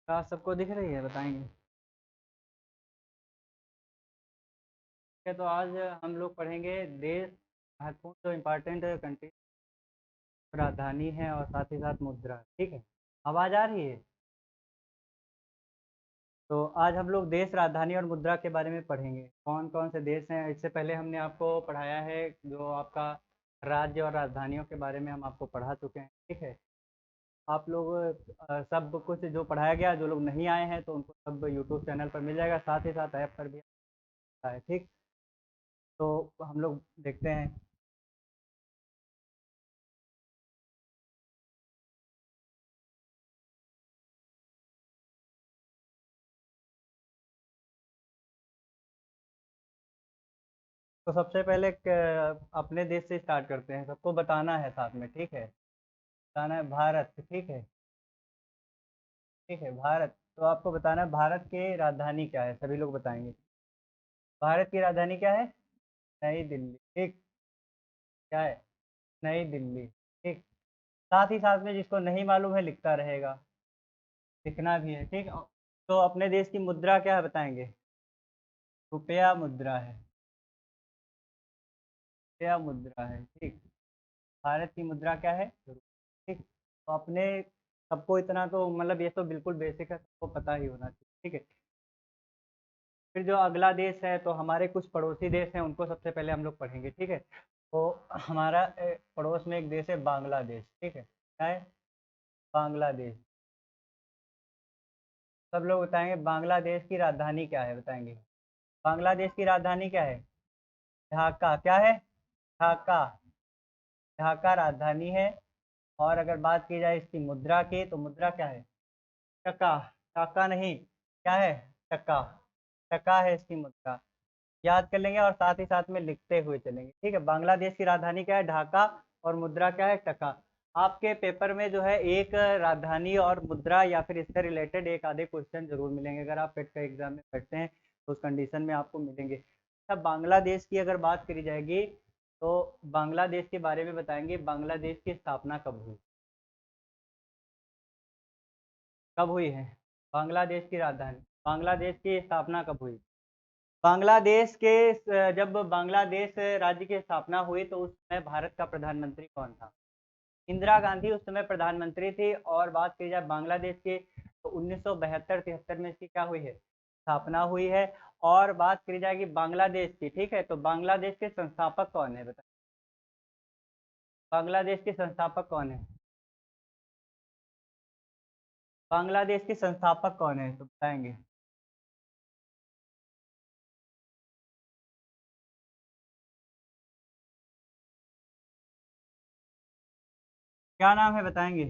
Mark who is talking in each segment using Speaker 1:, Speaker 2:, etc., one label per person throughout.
Speaker 1: क्या सबको दिख रही है बताएंगे? ठीक है, तो आज हम लोग पढ़ेंगे देश महत्वपूर्ण जो इम्पोर्टेंट कंट्री राजधानी है और साथ ही साथ मुद्रा। ठीक है, आवाज़ आ रही है? तो आज हम लोग देश राजधानी और मुद्रा के बारे में पढ़ेंगे, कौन कौन से देश हैं। इससे पहले हमने आपको पढ़ाया है जो आपका राज्य और राजधानियों के बारे में हम आपको पढ़ा चुके हैं। ठीक है, आप लोग सब कुछ जो पढ़ाया गया, जो लोग नहीं आए हैं तो उनको सब यूट्यूब चैनल पर मिल जाएगा, साथ ही साथ ऐप पर भी आता है। ठीक, तो हम लोग देखते हैं। तो सबसे पहले अपने देश से स्टार्ट करते हैं, सबको बताना है साथ में। ठीक है, बताना है भारत। ठीक है, ठीक है भारत। तो आपको बताना है भारत की राजधानी क्या है, सभी लोग बताएंगे। भारत की राजधानी क्या है? नई दिल्ली। ठीक, क्या है? नई दिल्ली। ठीक, साथ ही साथ में जिसको नहीं मालूम है लिखता रहेगा, लिखना भी है। ठीक, तो अपने देश की मुद्रा क्या है बताएंगे? रुपया मुद्रा है, रुपया मुद्रा है। ठीक, भारत की मुद्रा क्या है? ठीक, तो अपने सबको इतना तो मतलब ये तो बिल्कुल बेसिक है, सबको पता ही होना चाहिए। ठीक है, फिर जो अगला देश है तो हमारे कुछ पड़ोसी देश हैं, उनको सबसे पहले हम लोग पढ़ेंगे। ठीक है, तो हमारा पड़ोस में एक देश है बांग्लादेश। ठीक है, क्या है? बांग्लादेश। सब लोग बताएंगे बांग्लादेश की राजधानी क्या है, बताएंगे। बांग्लादेश की राजधानी क्या है? ढाका। क्या है? ढाका। ढाका राजधानी है। और अगर बात की जाए इसकी मुद्रा की, तो मुद्रा क्या है? टका। टाका नहीं, क्या है? टका। टका है इसकी मुद्रा। याद कर लेंगे और साथ ही साथ में लिखते हुए चलेंगे। ठीक है, बांग्लादेश की राजधानी क्या है? ढाका। और मुद्रा क्या है? टका। आपके पेपर में जो है एक राजधानी और मुद्रा या फिर इससे रिलेटेड एक आधे क्वेश्चन जरूर मिलेंगे, अगर आप पेट का एग्जाम में बैठते हैं तो उस कंडीशन में आपको मिलेंगे। अच्छा, बांग्लादेश की अगर बात करी जाएगी तो बांग्लादेश के बारे में बताएंगे, बांग्लादेश की स्थापना कब हुई? कब हुई है? बांग्लादेश की राजधानी, बांग्लादेश की स्थापना कब हुई? बांग्लादेश के जब बांग्लादेश राज्य की स्थापना हुई तो उस समय भारत का प्रधानमंत्री कौन था? इंदिरा गांधी उस समय प्रधानमंत्री थी। और बात की जाए बांग्लादेश की तो 1972-73 में इसकी क्या हुई है? स्थापना हुई है। और बात करी जाएगी बांग्लादेश की, ठीक है, तो बांग्लादेश के संस्थापक कौन है बताइए? बांग्लादेश के संस्थापक कौन है? बांग्लादेश के संस्थापक कौन है तो बताएंगे? क्या नाम है बताएंगे?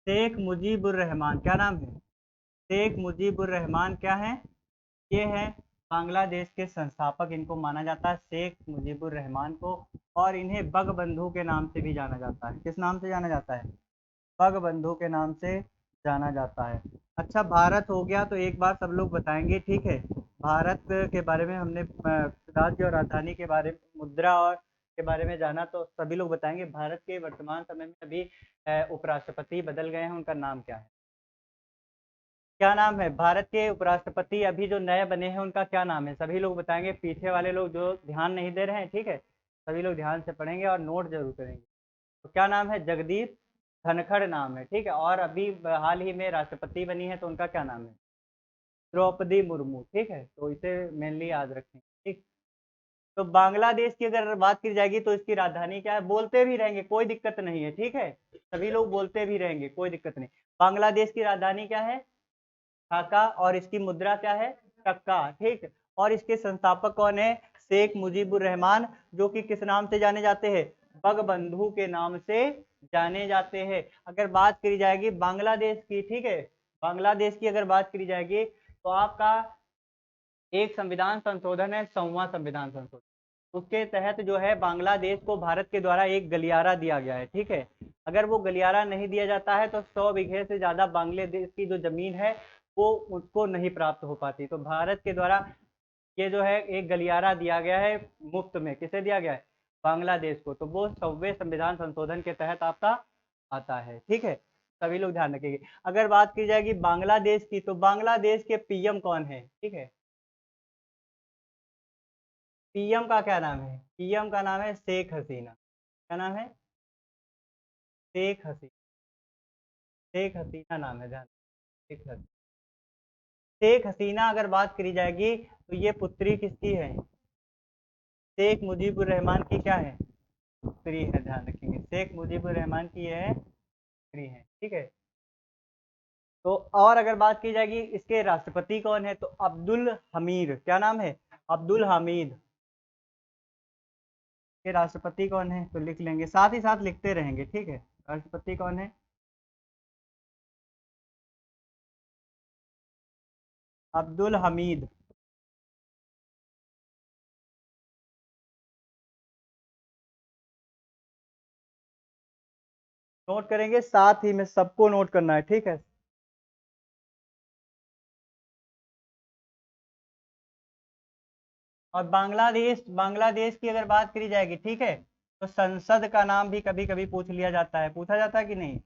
Speaker 1: शेख मुजीबुर रहमान। क्या नाम है? शेख मुजीबुर रहमान क्या है? ये है बांग्लादेश के संस्थापक, इनको माना जाता है शेख मुजीबुर रहमान को। और इन्हें बंगबंधु के नाम से भी जाना जाता है। किस नाम से जाना जाता है? बंगबंधु के नाम से जाना जाता है। अच्छा, भारत हो गया तो एक बार सब लोग बताएंगे। ठीक है, भारत के बारे में हमने राज्य और राजधानी के बारे में, मुद्रा और के बारे में जाना, तो सभी लोग बताएंगे भारत के वर्तमान समय में अभी उपराष्ट्रपति बदल गए हैं, उनका नाम क्या है? क्या नाम है भारत के उपराष्ट्रपति अभी जो नए बने हैं, उनका क्या नाम है? सभी लोग बताएंगे, पीछे वाले लोग जो ध्यान नहीं दे रहे हैं। ठीक है, सभी लोग ध्यान से पढ़ेंगे और नोट जरूर करेंगे। तो क्या नाम है? जगदीप धनखड़ नाम है। ठीक है, और अभी हाल ही में राष्ट्रपति बनी है तो उनका क्या नाम है? द्रौपदी मुर्मू। ठीक है, तो इसे मेनली याद रखें। ठीक, तो बांग्लादेश की अगर बात की जाएगी तो इसकी राजधानी क्या है? बोलते भी रहेंगे, कोई दिक्कत नहीं है। ठीक है, सभी लोग बोलते भी रहेंगे, कोई दिक्कत नहीं। बांग्लादेश की राजधानी क्या है? ढाका। और इसकी मुद्रा क्या है? टक्का। ठीक, और इसके संस्थापक कौन है? शेख मुजीबुर रहमान, जो कि किस नाम से जाने जाते हैं? बंगबंधु के नाम से जाने जाते हैं। अगर बात करी जाएगी बांग्लादेश की, ठीक है, बांग्लादेश की अगर बात करी जाएगी तो आपका एक संविधान संशोधन है, 100वां संविधान संशोधन। उसके तहत जो है बांग्लादेश को भारत के द्वारा एक गलियारा दिया गया है। ठीक है, अगर वो गलियारा नहीं दिया जाता है तो 100 बीघे से ज्यादा बांग्लादेश की जो जमीन है वो उसको नहीं प्राप्त हो पाती। तो भारत के द्वारा ये जो है एक गलियारा दिया गया है मुफ्त में। किसे दिया गया है? बांग्लादेश को। तो वो 100वें संविधान संशोधन के तहत आपका आता है। ठीक है, सभी लोग ध्यान रखेंगे। अगर बात की जाएगी बांग्लादेश की, तो बांग्लादेश के पीएम कौन है? ठीक है, पीएम का क्या नाम है? पीएम का नाम है शेख हसीना। क्या नाम है? शेख हसीना। शेख हसीना नाम है, ध्यान। शेख हसीना। शेख हसीना अगर बात करी जाएगी तो ये पुत्री किसकी है? शेख मुजीबुर रहमान की क्या है? पुत्री है, ध्यान रखेंगे। शेख मुजीबुर रहमान की है पुत्री है, ठीक है। तो और अगर बात की जाएगी इसके राष्ट्रपति कौन है, तो अब्दुल हमीद। क्या नाम है? अब्दुल हामिद। के राष्ट्रपति कौन है? तो लिख लेंगे, साथ ही साथ लिखते रहेंगे, ठीक है। राष्ट्रपति कौन है? अब्दुल हमीद। नोट करेंगे, साथ ही में सबको नोट करना है, ठीक है। और बांग्लादेश, बांग्लादेश की अगर बात करी जाएगी, ठीक है, तो संसद का नाम भी कभी कभी पूछ लिया जाता है। पूछा जाता है कि नहीं?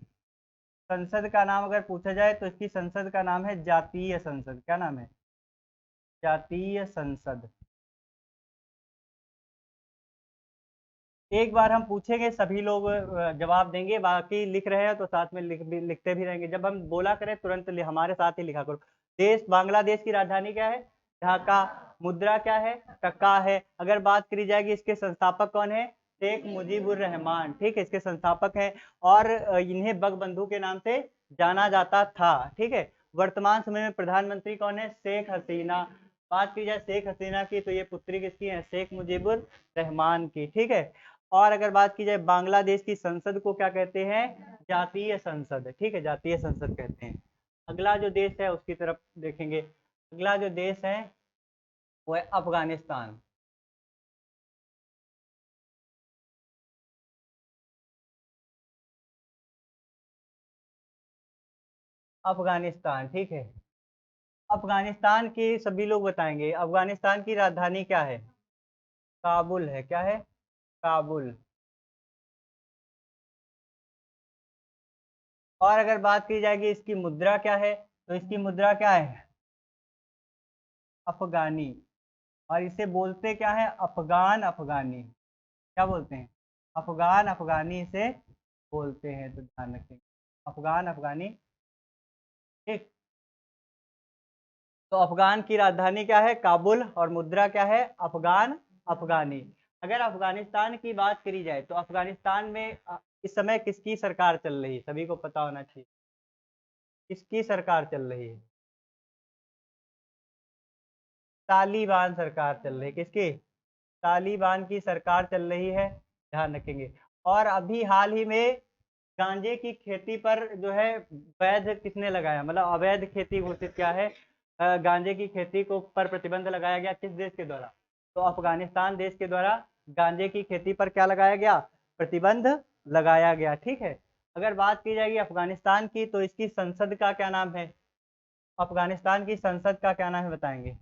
Speaker 1: संसद का नाम अगर पूछा जाए तो इसकी संसद का नाम है जातीय संसद। क्या नाम है? जातीय संसद। एक बार हम पूछेंगे, सभी लोग जवाब देंगे, बाकी लिख रहे हैं तो साथ में लिखते भी रहेंगे। जब हम बोला करें तुरंत हमारे साथ ही लिखा करो। देश, बांग्लादेश की राजधानी क्या है? ढाका। मुद्रा क्या है? टका है। अगर बात करी जाएगी इसके संस्थापक कौन है? शेख मुजीबुर रहमान, ठीक है, इसके संस्थापक है। और इन्हें बंगबंधु के नाम से जाना जाता था, ठीक है। वर्तमान समय में प्रधानमंत्री कौन है? शेख हसीना। बात की जाए शेख हसीना की, तो ये पुत्री किसकी है? शेख मुजीबुर रहमान की, ठीक है। और अगर बात की जाए बांग्लादेश की संसद को क्या कहते हैं? जातीय संसद, ठीक है, जातीय संसद कहते हैं। अगला जो देश है उसकी तरफ देखेंगे। अगला जो देश है वो है अफगानिस्तान। अफगानिस्तान, ठीक है। अफगानिस्तान की सभी लोग बताएंगे। अफगानिस्तान की राजधानी क्या है? काबुल है। क्या है? काबुल। और अगर बात की जाएगी इसकी मुद्रा क्या है, तो इसकी मुद्रा क्या है? अफगानी। और इसे बोलते क्या है? अफगान अफगानी। क्या बोलते हैं? अफगान अफगानी से बोलते हैं, तो ध्यान रखें, अफगान अफगानी, ठीक। तो अफगान की राजधानी क्या है? काबुल। और मुद्रा क्या है? अफगान अफगानी। अगर अफगानिस्तान की बात करी जाए तो अफगानिस्तान में इस समय किसकी सरकार चल रही है? सभी को पता होना चाहिए। किसकी सरकार चल रही है? तालिबान सरकार चल रही है। किसकी? तालिबान की सरकार चल रही है, ध्यान रखेंगे। और अभी हाल ही में गांजे की खेती पर जो है वैध किसने लगाया, मतलब अवैध खेती घोषित किया है? गांजे की खेती को पर प्रतिबंध लगाया गया, किस देश के द्वारा? तो अफगानिस्तान देश के द्वारा गांजे की खेती पर क्या लगाया गया? प्रतिबंध लगाया गया, ठीक है। अगर बात की जाएगी अफगानिस्तान की, तो इसकी संसद का क्या नाम है? अफगानिस्तान की संसद का क्या नाम है, बताएंगे?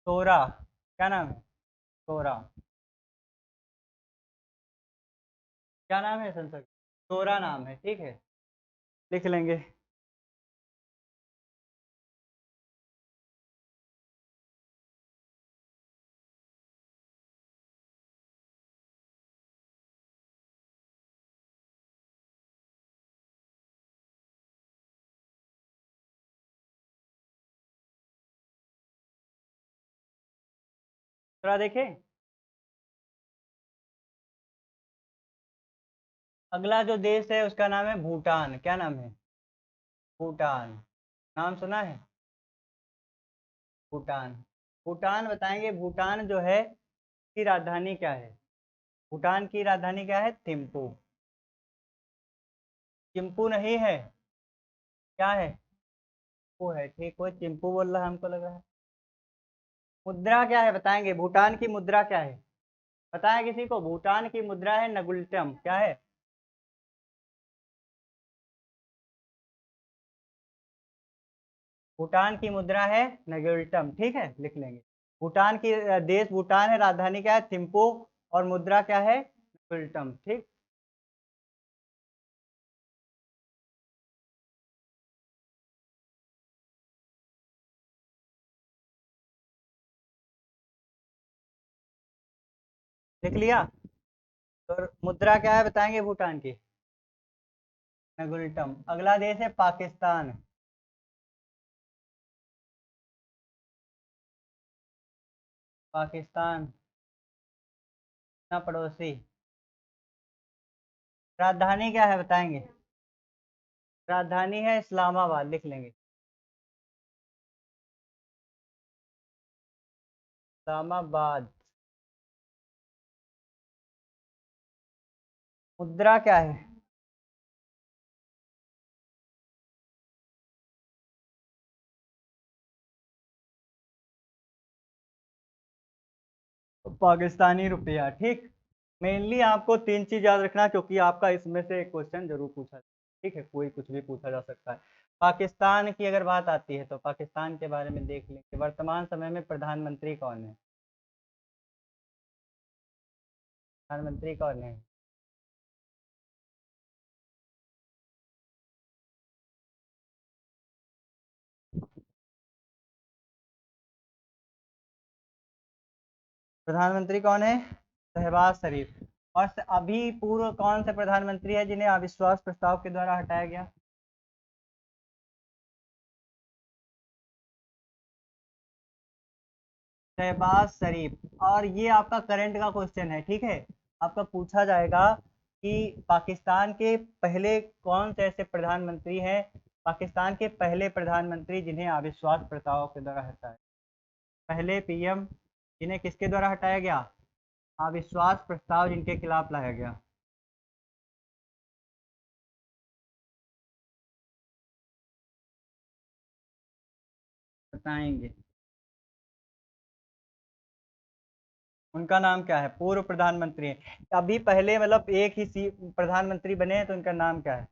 Speaker 1: शोरा। क्या नाम है? शोरा। क्या नाम है संसद? शोरा नाम है, ठीक है, लिख लेंगे। थोड़ा देखें। अगला जो देश है उसका नाम है भूटान। क्या नाम है? भूटान। नाम सुना है? भूटान। भूटान बताएंगे। भूटान जो है की राजधानी क्या है? भूटान की राजधानी क्या है? थिम्पू। चिंपू नहीं है, क्या है? वो है, ठीक। वो चिंपू बोल रहा है, हमको लग रहा है। मुद्रा क्या है बताएंगे? भूटान की मुद्रा क्या है? बताएं किसी को। भूटान की मुद्रा है नगुल्टम। क्या है? भूटान की मुद्रा है नगुल्टम, ठीक है, लिख लेंगे। भूटान की देश भूटान है, राजधानी क्या है? थिम्पू। और मुद्रा क्या है? गुलटम, ठीक। लिख लिया। तो मुद्रा क्या है बताएंगे भूटान की? गुलटम। अगला देश है पाकिस्तान। पाकिस्तान ना पड़ोसी। राजधानी क्या है बताएंगे? राजधानी है इस्लामाबाद, लिख लेंगे। इस्लामाबाद। मुद्रा क्या है? पाकिस्तानी रुपया, ठीक। मेनली आपको तीन चीज याद रखना, क्योंकि आपका इसमें से एक क्वेश्चन जरूर पूछा, ठीक है, कोई कुछ भी पूछा जा सकता है। पाकिस्तान की अगर बात आती है तो पाकिस्तान के बारे में देख लेंगे। वर्तमान समय में प्रधानमंत्री कौन है? प्रधानमंत्री कौन है? प्रधानमंत्री कौन है? शहबाज शरीफ। और अभी पूर्व कौन से प्रधानमंत्री है जिन्हें अविश्वास प्रस्ताव के द्वारा हटाया गया? शहबाज शरीफ। और ये आपका करंट का क्वेश्चन है, ठीक है। आपका पूछा जाएगा कि पाकिस्तान के पहले कौन से ऐसे प्रधानमंत्री हैं, पाकिस्तान के पहले प्रधानमंत्री जिन्हें अविश्वास प्रस्ताव के द्वारा हटाया। पहले पीएम जिन्हें किसके द्वारा हटाया गया? अविश्वास प्रस्ताव जिनके खिलाफ लाया गया। बताएंगे। उनका नाम क्या है? पूर्व प्रधानमंत्री है अभी, पहले मतलब एक ही प्रधानमंत्री बने हैं, तो उनका नाम क्या है?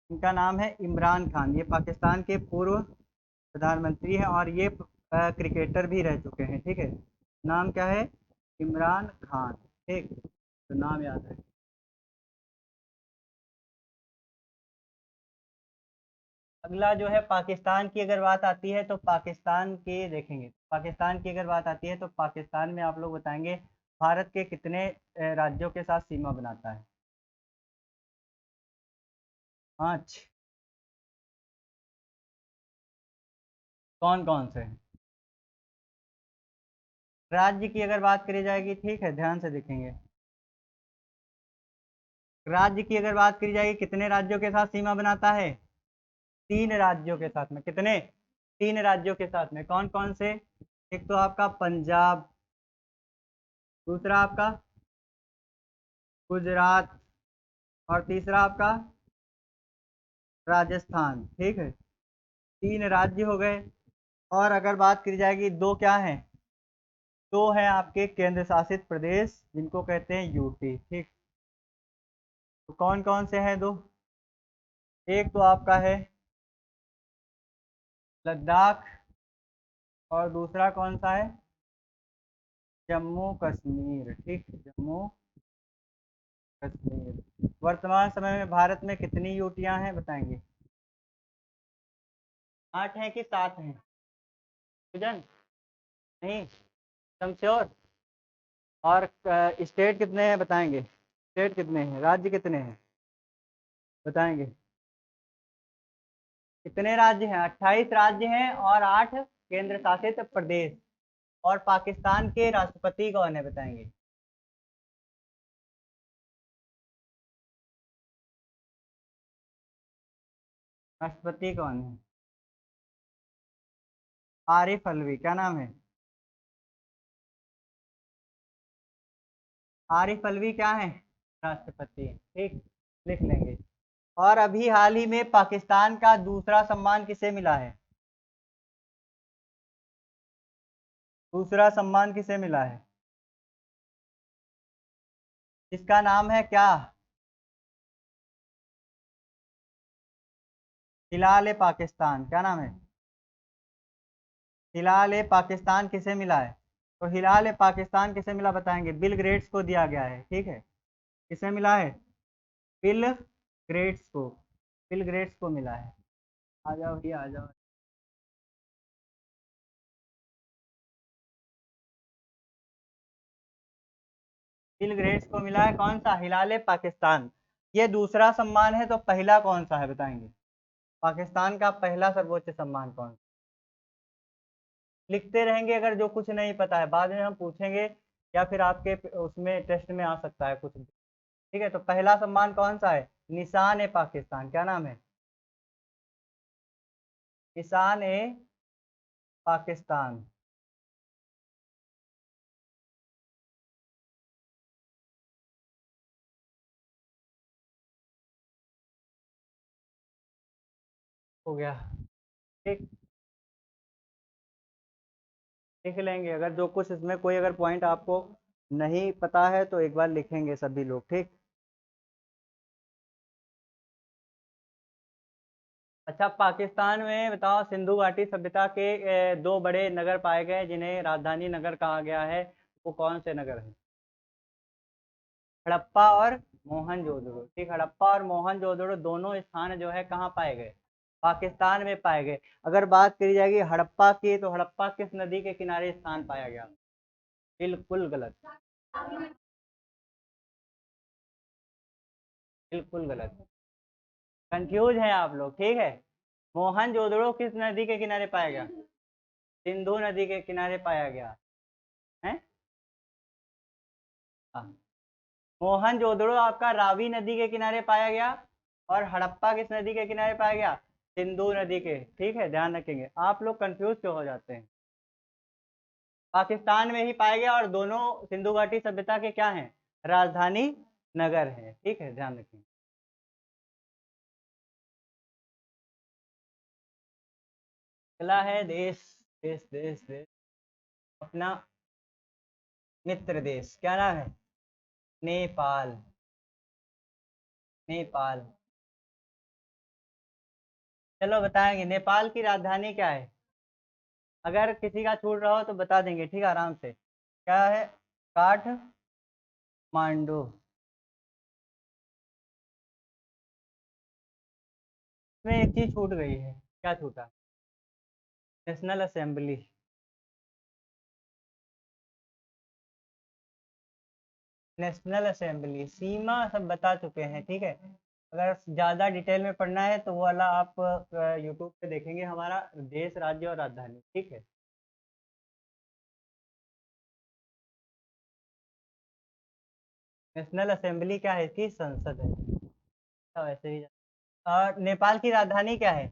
Speaker 1: इनका नाम है इमरान खान। ये पाकिस्तान के पूर्व प्रधानमंत्री हैं और ये क्रिकेटर भी रह चुके हैं, ठीक है। नाम क्या है? इमरान खान, ठीक। तो नाम याद है। अगला जो है पाकिस्तान की अगर बात आती है तो पाकिस्तान के देखेंगे। पाकिस्तान की अगर बात आती है तो पाकिस्तान में आप लोग बताएंगे भारत के कितने राज्यों के साथ सीमा बनाता है? 5। कौन कौन से? राज्य की अगर बात करी जाएगी, ठीक है, ध्यान से देखेंगे। राज्य की अगर बात करी जाएगी, कितने राज्यों के साथ सीमा बनाता है? 3 राज्यों के साथ में। कितने? 3 राज्यों के साथ में। कौन कौन से? एक तो आपका पंजाब, दूसरा आपका गुजरात, और तीसरा आपका राजस्थान, ठीक है। 3 राज्य हो गए। और अगर बात करी जाएगी, दो क्या है? दो है आपके केंद्र शासित प्रदेश जिनको कहते हैं यूटी, ठीक। तो कौन कौन से हैं दो? एक तो आपका है लद्दाख, और दूसरा कौन सा है? जम्मू कश्मीर, ठीक। जम्मू कश्मीर। वर्तमान समय में भारत में कितनी यूटियां हैं बताएंगे? 8 हैं कि 7 हैं? विजन नहीं, एकदम श्योर। और स्टेट कितने हैं बताएंगे? स्टेट कितने हैं, राज्य कितने हैं बताएंगे? कितने राज्य हैं? 28 राज्य हैं और 8 केंद्र शासित प्रदेश। और पाकिस्तान के राष्ट्रपति कौन है बताएंगे? राष्ट्रपति कौन है? आरिफ अलवी। क्या नाम है? आरिफ अलवी क्या है? राष्ट्रपति, ठीक। लिख लेंगे। और अभी हाल ही में पाकिस्तान का दूसरा सम्मान किसे मिला है? दूसरा सम्मान किसे मिला है? जिसका नाम है क्या? हिलाल ए पाकिस्तान। क्या नाम है? हिलाल ए पाकिस्तान किसे मिला है? तो हिलाल ए पाकिस्तान किसे मिला बताएंगे? बिल ग्रेट्स को दिया गया है, ठीक है। किसे मिला है? बिल ग्रेट्स को, बिल ग्रेट्स को मिला है। आ जाओ भैया, आ जाओ। बिल ग्रेट्स को मिला है कौन सा? हिलाल पाकिस्तान। ये दूसरा सम्मान है, तो पहला कौन सा है बताएंगे? पाकिस्तान का पहला सर्वोच्च सम्मान कौन सा? लिखते रहेंगे, अगर जो कुछ नहीं पता है बाद में हम पूछेंगे, या फिर आपके उसमें टेस्ट में आ सकता है कुछ भी। ठीक है, तो पहला सम्मान कौन सा है? निशान ए पाकिस्तान। क्या नाम है? निशान ए पाकिस्तान। हो गया। ठीक, लिख लेंगे, अगर जो कुछ इसमें कोई अगर पॉइंट आपको नहीं पता है तो एक बार लिखेंगे सभी लोग। ठीक। अच्छा, पाकिस्तान में बताओ, सिंधु घाटी सभ्यता के दो बड़े नगर पाए गए जिन्हें राजधानी नगर कहा गया है, वो कौन से नगर हैं? हड़प्पा और मोहनजोदड़ो। ठीक, हड़प्पा और मोहनजोदड़ो दोनों स्थान जो है कहाँ पाए गए? पाकिस्तान में पाए गए। अगर बात करी जाएगी हड़प्पा की, तो हड़प्पा किस नदी के किनारे स्थान पाया गया? बिल्कुल गलत। बिल्कुल गलत। कंफ्यूज हैं आप लोग। ठीक है, मोहनजोदड़ो किस नदी के किनारे पाया गया? सिंधु नदी के किनारे पाया गया है। हाँ। मोहनजोदड़ो आपका रावी नदी के किनारे पाया गया, और हड़प्पा किस नदी के किनारे पाया गया? सिंधु नदी के। ठीक है, ध्यान रखेंगे। आप लोग कंफ्यूज क्यों हो जाते हैं? पाकिस्तान में ही पाया गया, और दोनों सिंधु घाटी सभ्यता के क्या हैं? राजधानी नगर है। ठीक है, ध्यान रखेंगे। अगला है देश, देश देश देश, अपना मित्र देश। क्या नाम है? नेपाल। नेपाल। चलो बताएंगे, नेपाल की राजधानी क्या है? अगर किसी का छूट रहा हो तो बता देंगे, ठीक है, आराम से। क्या है? काठमांडू। इसमें एक चीज छूट गई है। क्या छूटा? National assembly. नेशनल असेंबली सीमा सब बता चुके हैं। ठीक है, अगर ज़्यादा डिटेल में पढ़ना है तो वो वाला आप यूट्यूब पे देखेंगे, हमारा देश राज्य और राजधानी। ठीक है। नेशनल असेंबली क्या है? इसकी संसद है। तो वैसे ही। और नेपाल की राजधानी क्या है?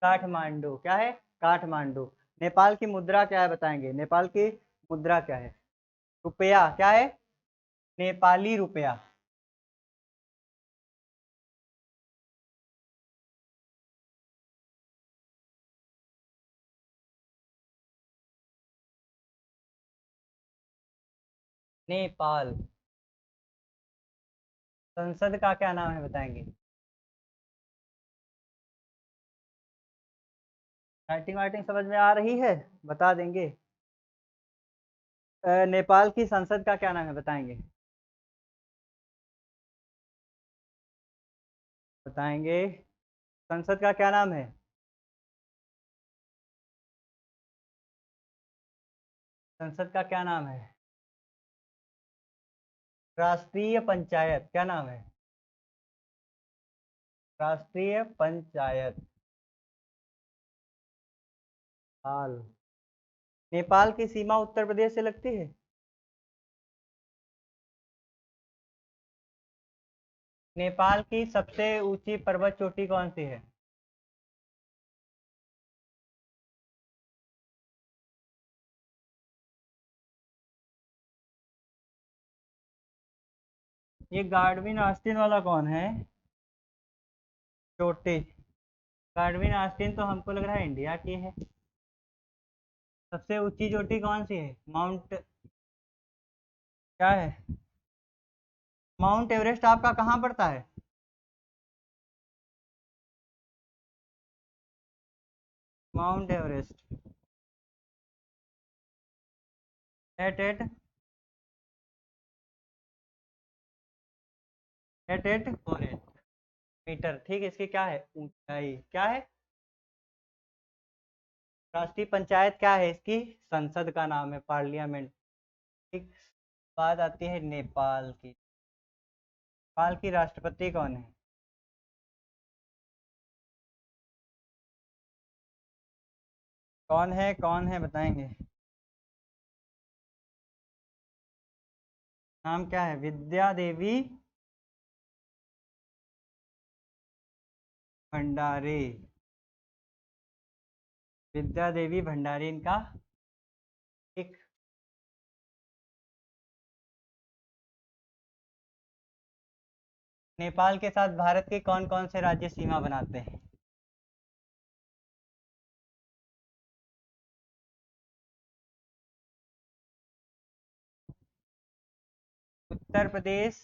Speaker 1: काठमांडू। क्या है? काठमांडू। नेपाल की मुद्रा क्या है बताएंगे? नेपाल की मुद्रा क्या है? रुपया। क्या है? नेपाली रुपया। नेपाल। संसद का क्या नाम है बताएंगे? राइटिंग वाइटिंग समझ में आ रही है? बता देंगे। नेपाल की संसद का क्या नाम है बताएंगे? बताएंगे। संसद का क्या नाम है? संसद का क्या नाम है? राष्ट्रीय पंचायत। क्या नाम है? राष्ट्रीय पंचायत। हाल। नेपाल की सीमा उत्तर प्रदेश से लगती है। नेपाल की सबसे ऊंची पर्वत चोटी कौन सी है? ये गार्डविन आस्तीन वाला कौन है? चोटी। गार्डविन आस्तीन तो हमको लग रहा है इंडिया की है। सबसे ऊंची चोटी कौन सी है? माउंट, क्या है? माउंट एवरेस्ट आपका कहाँ पड़ता है? Mount Everest at 884 metre. ठीक है, इसकी क्या है ऊंचाई, क्या है? राष्ट्रीय पंचायत क्या है इसकी? संसद का नाम है, पार्लियामेंट। ठीक। बात आती है नेपाल की। नेपाल की राष्ट्रपति कौन है? कौन है बताएंगे? नाम क्या है? विद्या देवी भंडारी। विद्या देवी भंडारी इनका एक। नेपाल के साथ भारत के कौन कौन से राज्य सीमा बनाते हैं? उत्तर प्रदेश,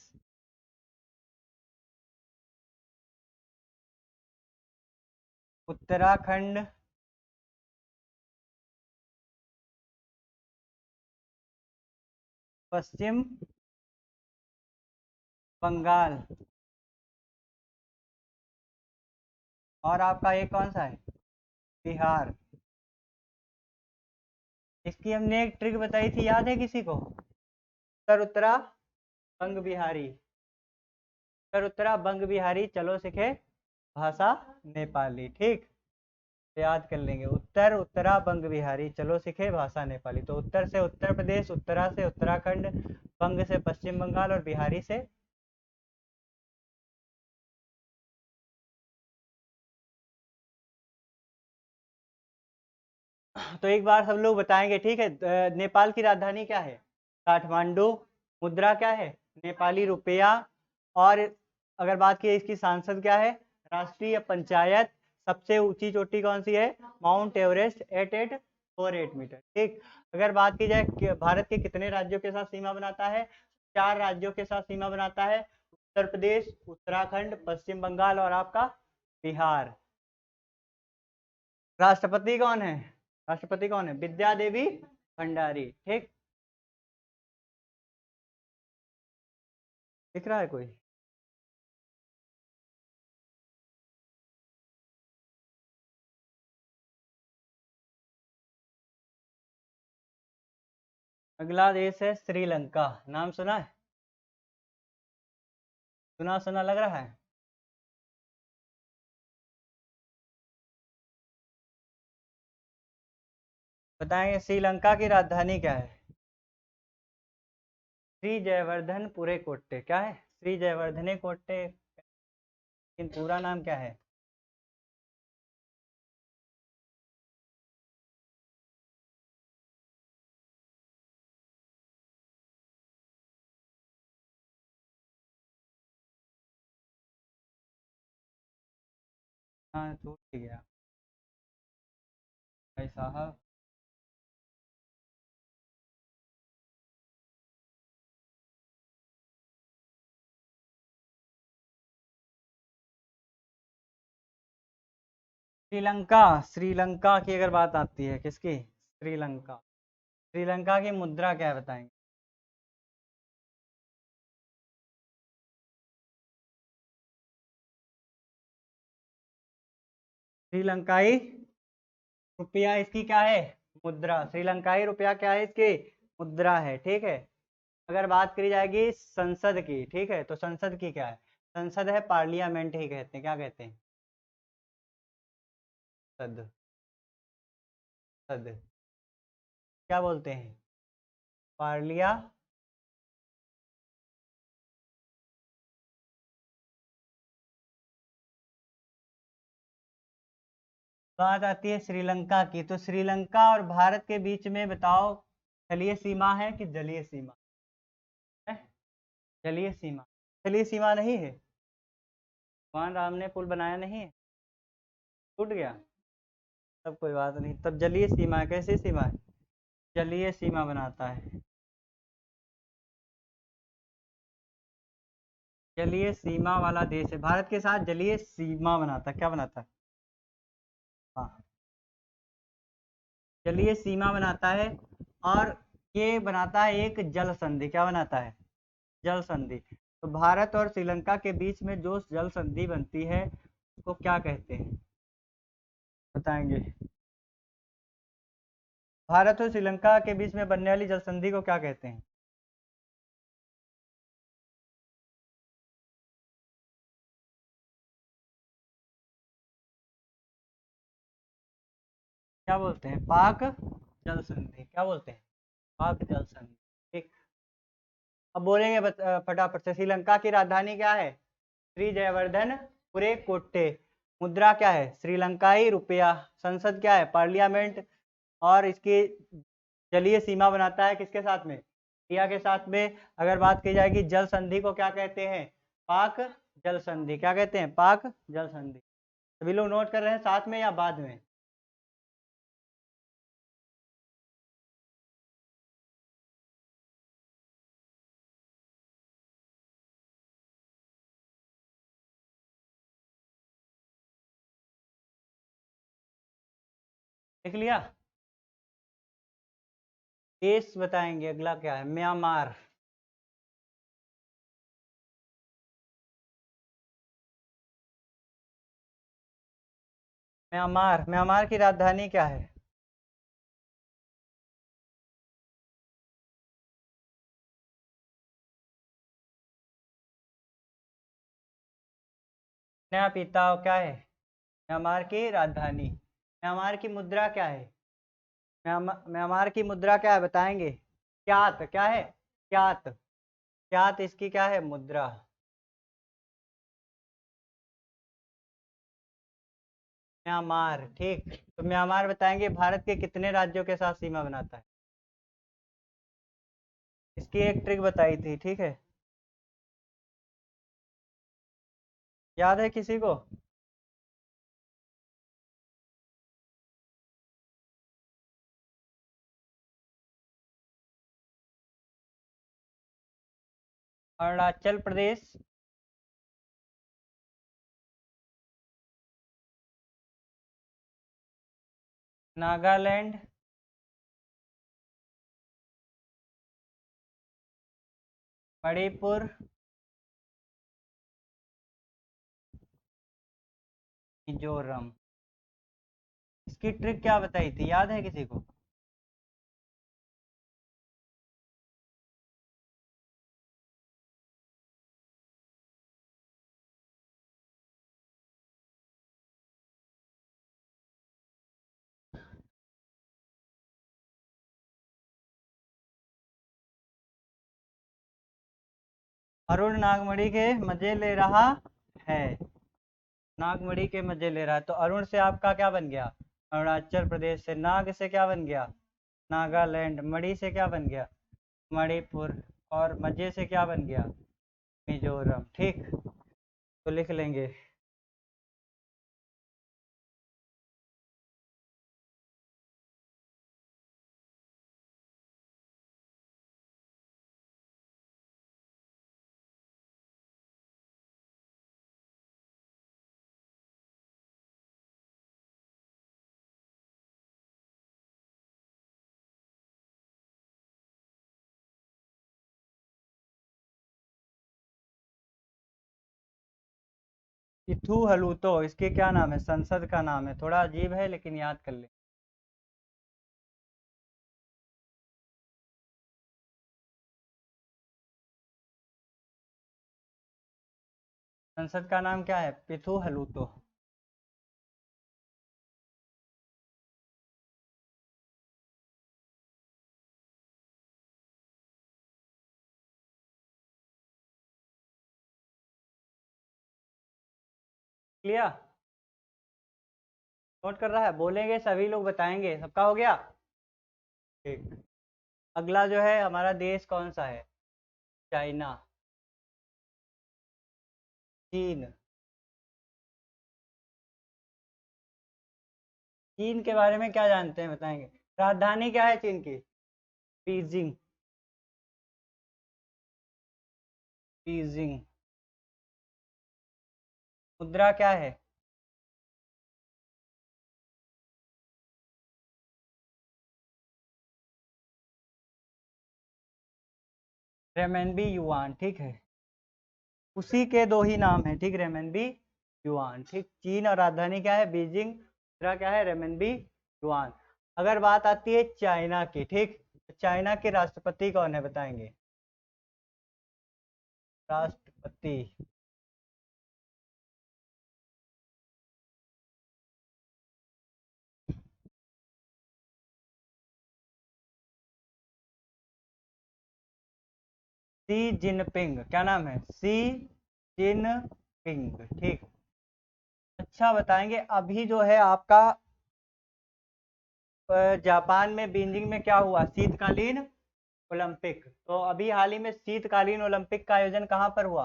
Speaker 1: उत्तराखंड, पश्चिम बंगाल, और आपका ये कौन सा है? बिहार। इसकी हमने एक ट्रिक बताई थी, याद है किसी को? उत्तर उत्तरा बंग बिहारी। उत्तर उत्तरा बंग बिहारी, चलो सीखे भाषा नेपाली। ठीक, तो याद कर लेंगे, उत्तर उत्तरा बंग बिहारी, चलो सीखे भाषा नेपाली। तो उत्तर से उत्तर प्रदेश, उत्तरा से उत्तराखंड, बंग से पश्चिम बंगाल, और बिहारी से। तो एक बार सब लोग बताएंगे, ठीक है? नेपाल की राजधानी क्या है? काठमांडू। मुद्रा क्या है? नेपाली रुपया। और अगर बात की इसकी सांसद क्या है? राष्ट्रीय पंचायत। सबसे ऊंची चोटी कौन सी है? Mount Everest, 8848 metre. ठीक। अगर बात की जाए कि भारत के कितने राज्यों के साथ सीमा बनाता है? 4 राज्यों के साथ सीमा बनाता है, उत्तर प्रदेश, उत्तराखंड, पश्चिम बंगाल, और आपका बिहार। राष्ट्रपति कौन है? राष्ट्रपति कौन है? विद्या देवी भंडारी। ठीक, दिख रहा है कोई? अगला देश है श्रीलंका। नाम सुना है? सुना सुना लग रहा है। बताएंगे श्रीलंका की राजधानी क्या है? श्री जयवर्धन पुरे कोट्टे। क्या है? श्री जयवर्धने कोट्टे, लेकिन पूरा नाम क्या है? हाँ, छूट ही गया भाई साहब। श्रीलंका, श्रीलंका की अगर बात आती है, किसकी? श्रीलंका। श्रीलंका की मुद्रा क्या है बताएंगे? श्रीलंकाई रुपया इसकी क्या है? मुद्रा। श्रीलंकाई रुपया क्या है इसकी? मुद्रा है। ठीक है। अगर बात करी जाएगी संसद की, ठीक है, तो संसद की क्या है? संसद है, पार्लियामेंट ही कहते हैं। क्या कहते हैं? सद, सद, क्या बोलते हैं? पार्लिया। बात आती है श्रीलंका की, तो श्रीलंका और भारत के बीच में बताओ, जलीय सीमा है कि जलीय सीमा है? जलीय सीमा। जलीय सीमा नहीं है? भगवान राम ने पुल बनाया नहीं है, टूट गया? तब कोई बात नहीं, तब जलीय सीमा है। कैसी सीमा है? जलीय सीमा बनाता है। जलीय सीमा वाला देश है भारत के साथ, जलीय सीमा बनाता है। क्या बनाता है? हाँ, जलीय सीमा बनाता है। और ये बनाता है एक जल संधि। क्या बनाता है? जल संधि। तो भारत और श्रीलंका के बीच में जो जल संधि बनती है उसको क्या कहते हैं, बताएंगे? भारत और श्रीलंका के बीच में बनने वाली जल संधि को क्या कहते हैं? क्या बोलते हैं? पाक जल संधि। क्या बोलते हैं? पाक जल संधि। ठीक। अब बोलेंगे फटाफट से, श्रीलंका की राजधानी क्या है? श्री जयवर्धनपुरे कोट्टे। मुद्रा क्या है? श्रीलंकाई रुपया। संसद क्या है? पार्लियामेंट। और इसकी जलीय सीमा बनाता है किसके साथ में? इंडिया के साथ में। अगर बात की जाएगी जल संधि को क्या कहते हैं? पाक जल संधि। क्या कहते हैं? पाक जल संधि। सभी लोग नोट कर रहे हैं साथ में या बाद में? लिख लिया? देश बताएंगे। अगला क्या है? म्यांमार। म्यांमार। म्यांमार की राजधानी क्या है? नया पीता क्या है म्यांमार की राजधानी? म्यांमार की मुद्रा क्या है? म्यांमार की मुद्रा क्या है, बताएंगे? क्यात। क्या है? क्यात। क्यात इसकी क्या है? मुद्रा। म्यांमार। ठीक। तो म्यांमार बताएंगे भारत के कितने राज्यों के साथ सीमा बनाता है? इसकी एक ट्रिक बताई थी, ठीक है? याद है किसी को? अरुणाचल प्रदेश, नागालैंड, मणिपुर, मिजोरम। इसकी ट्रिक क्या बताई थी, याद है किसी को? अरुण नागमणि के मजे ले रहा है। नागमणि के मजे ले रहा है, तो अरुण से आपका क्या बन गया? अरुणाचल प्रदेश। से नाग से क्या बन गया? नागालैंड। मणि से क्या बन गया? मणिपुर। और मजे से क्या बन गया? मिजोरम। ठीक। तो लिख लेंगे। इथू हलूतो इसके क्या नाम है? संसद का नाम है। थोड़ा अजीब है लेकिन याद कर ले। संसद का नाम क्या है? पिथु हलूतो। क्लियर? नोट कर रहा है? बोलेंगे सभी लोग, बताएंगे। सबका हो गया? ठीक। अगला जो है हमारा देश कौन सा है? चाइना, चीन। चीन के बारे में क्या जानते हैं, बताएंगे? राजधानी क्या है चीन की? बीजिंग। बीजिंग। मुद्रा क्या है? रेमनबी युआन। ठीक है। उसी के दो ही नाम है, ठीक, रेमनबी युआन, ठीक। चीन और राजधानी क्या है, बीजिंग, दूसरा क्या है, रेमनबी युआन। अगर बात आती है चाइना की, ठीक, चाइना के राष्ट्रपति कौन है बताएंगे, राष्ट्रपति। सी जिनपिंग, क्या नाम है, सी जिनपिंग, ठीक। अच्छा बताएंगे, अभी जो है आपका जापान में बीजिंग में क्या हुआ, शीतकालीन ओलंपिक। तो अभी हाल ही में शीतकालीन ओलंपिक का आयोजन कहाँ पर हुआ,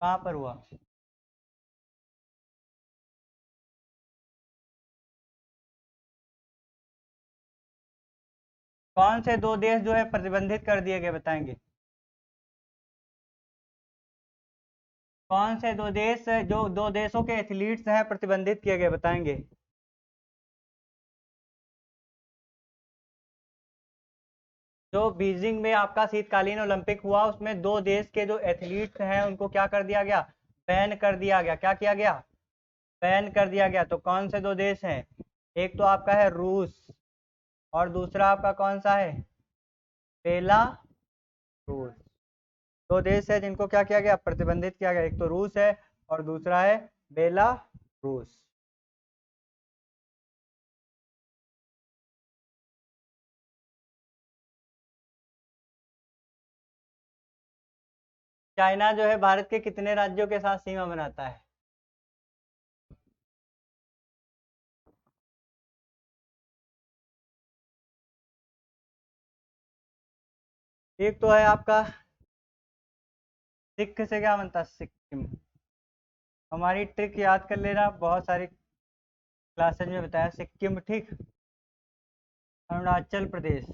Speaker 1: कहाँ पर हुआ, कौन से दो देश जो है प्रतिबंधित कर दिए गए बताएंगे, कौन से दो देश, जो दो देशों के एथलीट्स हैं प्रतिबंधित किए गए बताएंगे। जो बीजिंग में आपका शीतकालीन ओलंपिक हुआ उसमें दो देश के जो एथलीट्स हैं उनको क्या कर दिया गया, बैन कर दिया गया, क्या किया गया, बैन कर दिया गया। तो कौन से दो देश हैं, एक तो आपका है रूस और दूसरा आपका कौन सा है, बेलारूस। दो देश है जिनको क्या किया गया, प्रतिबंधित किया गया, एक तो रूस है और दूसरा है बेलारूस। चाइना जो है भारत के कितने राज्यों के साथ सीमा बनाता है, एक तो है आपका सिख से क्या बनता है, सिक्किम। हमारी ट्रिक याद कर लेना, बहुत सारी क्लासेज में बताया, सिक्किम, ठीक। अरुणाचल प्रदेश,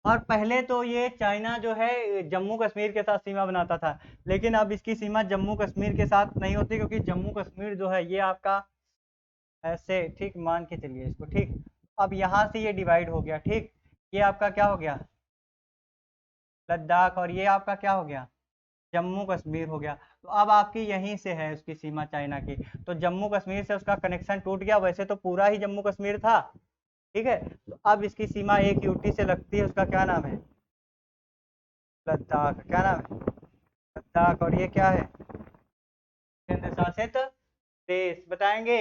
Speaker 1: और पहले तो ये चाइना जो है जम्मू कश्मीर के साथ सीमा बनाता था, लेकिन अब इसकी सीमा जम्मू कश्मीर के साथ नहीं होती, क्योंकि जम्मू कश्मीर जो है ये आपका ऐसे, ठीक, मान के चलिए इसको, ठीक। अब यहाँ से ये डिवाइड हो गया, ठीक, ये आपका क्या हो गया, लद्दाख, और ये आपका क्या हो गया, जम्मू कश्मीर हो गया। तो अब आपकी यहीं से है उसकी सीमा चाइना की, तो जम्मू कश्मीर से उसका कनेक्शन टूट गया, वैसे तो पूरा ही जम्मू कश्मीर था, ठीक है। तो अब इसकी सीमा एक यूटी से लगती है, उसका क्या नाम है, लद्दाख, क्या नाम है, लद्दाख। और ये क्या है, केंद्र शासित देश। बताएंगे,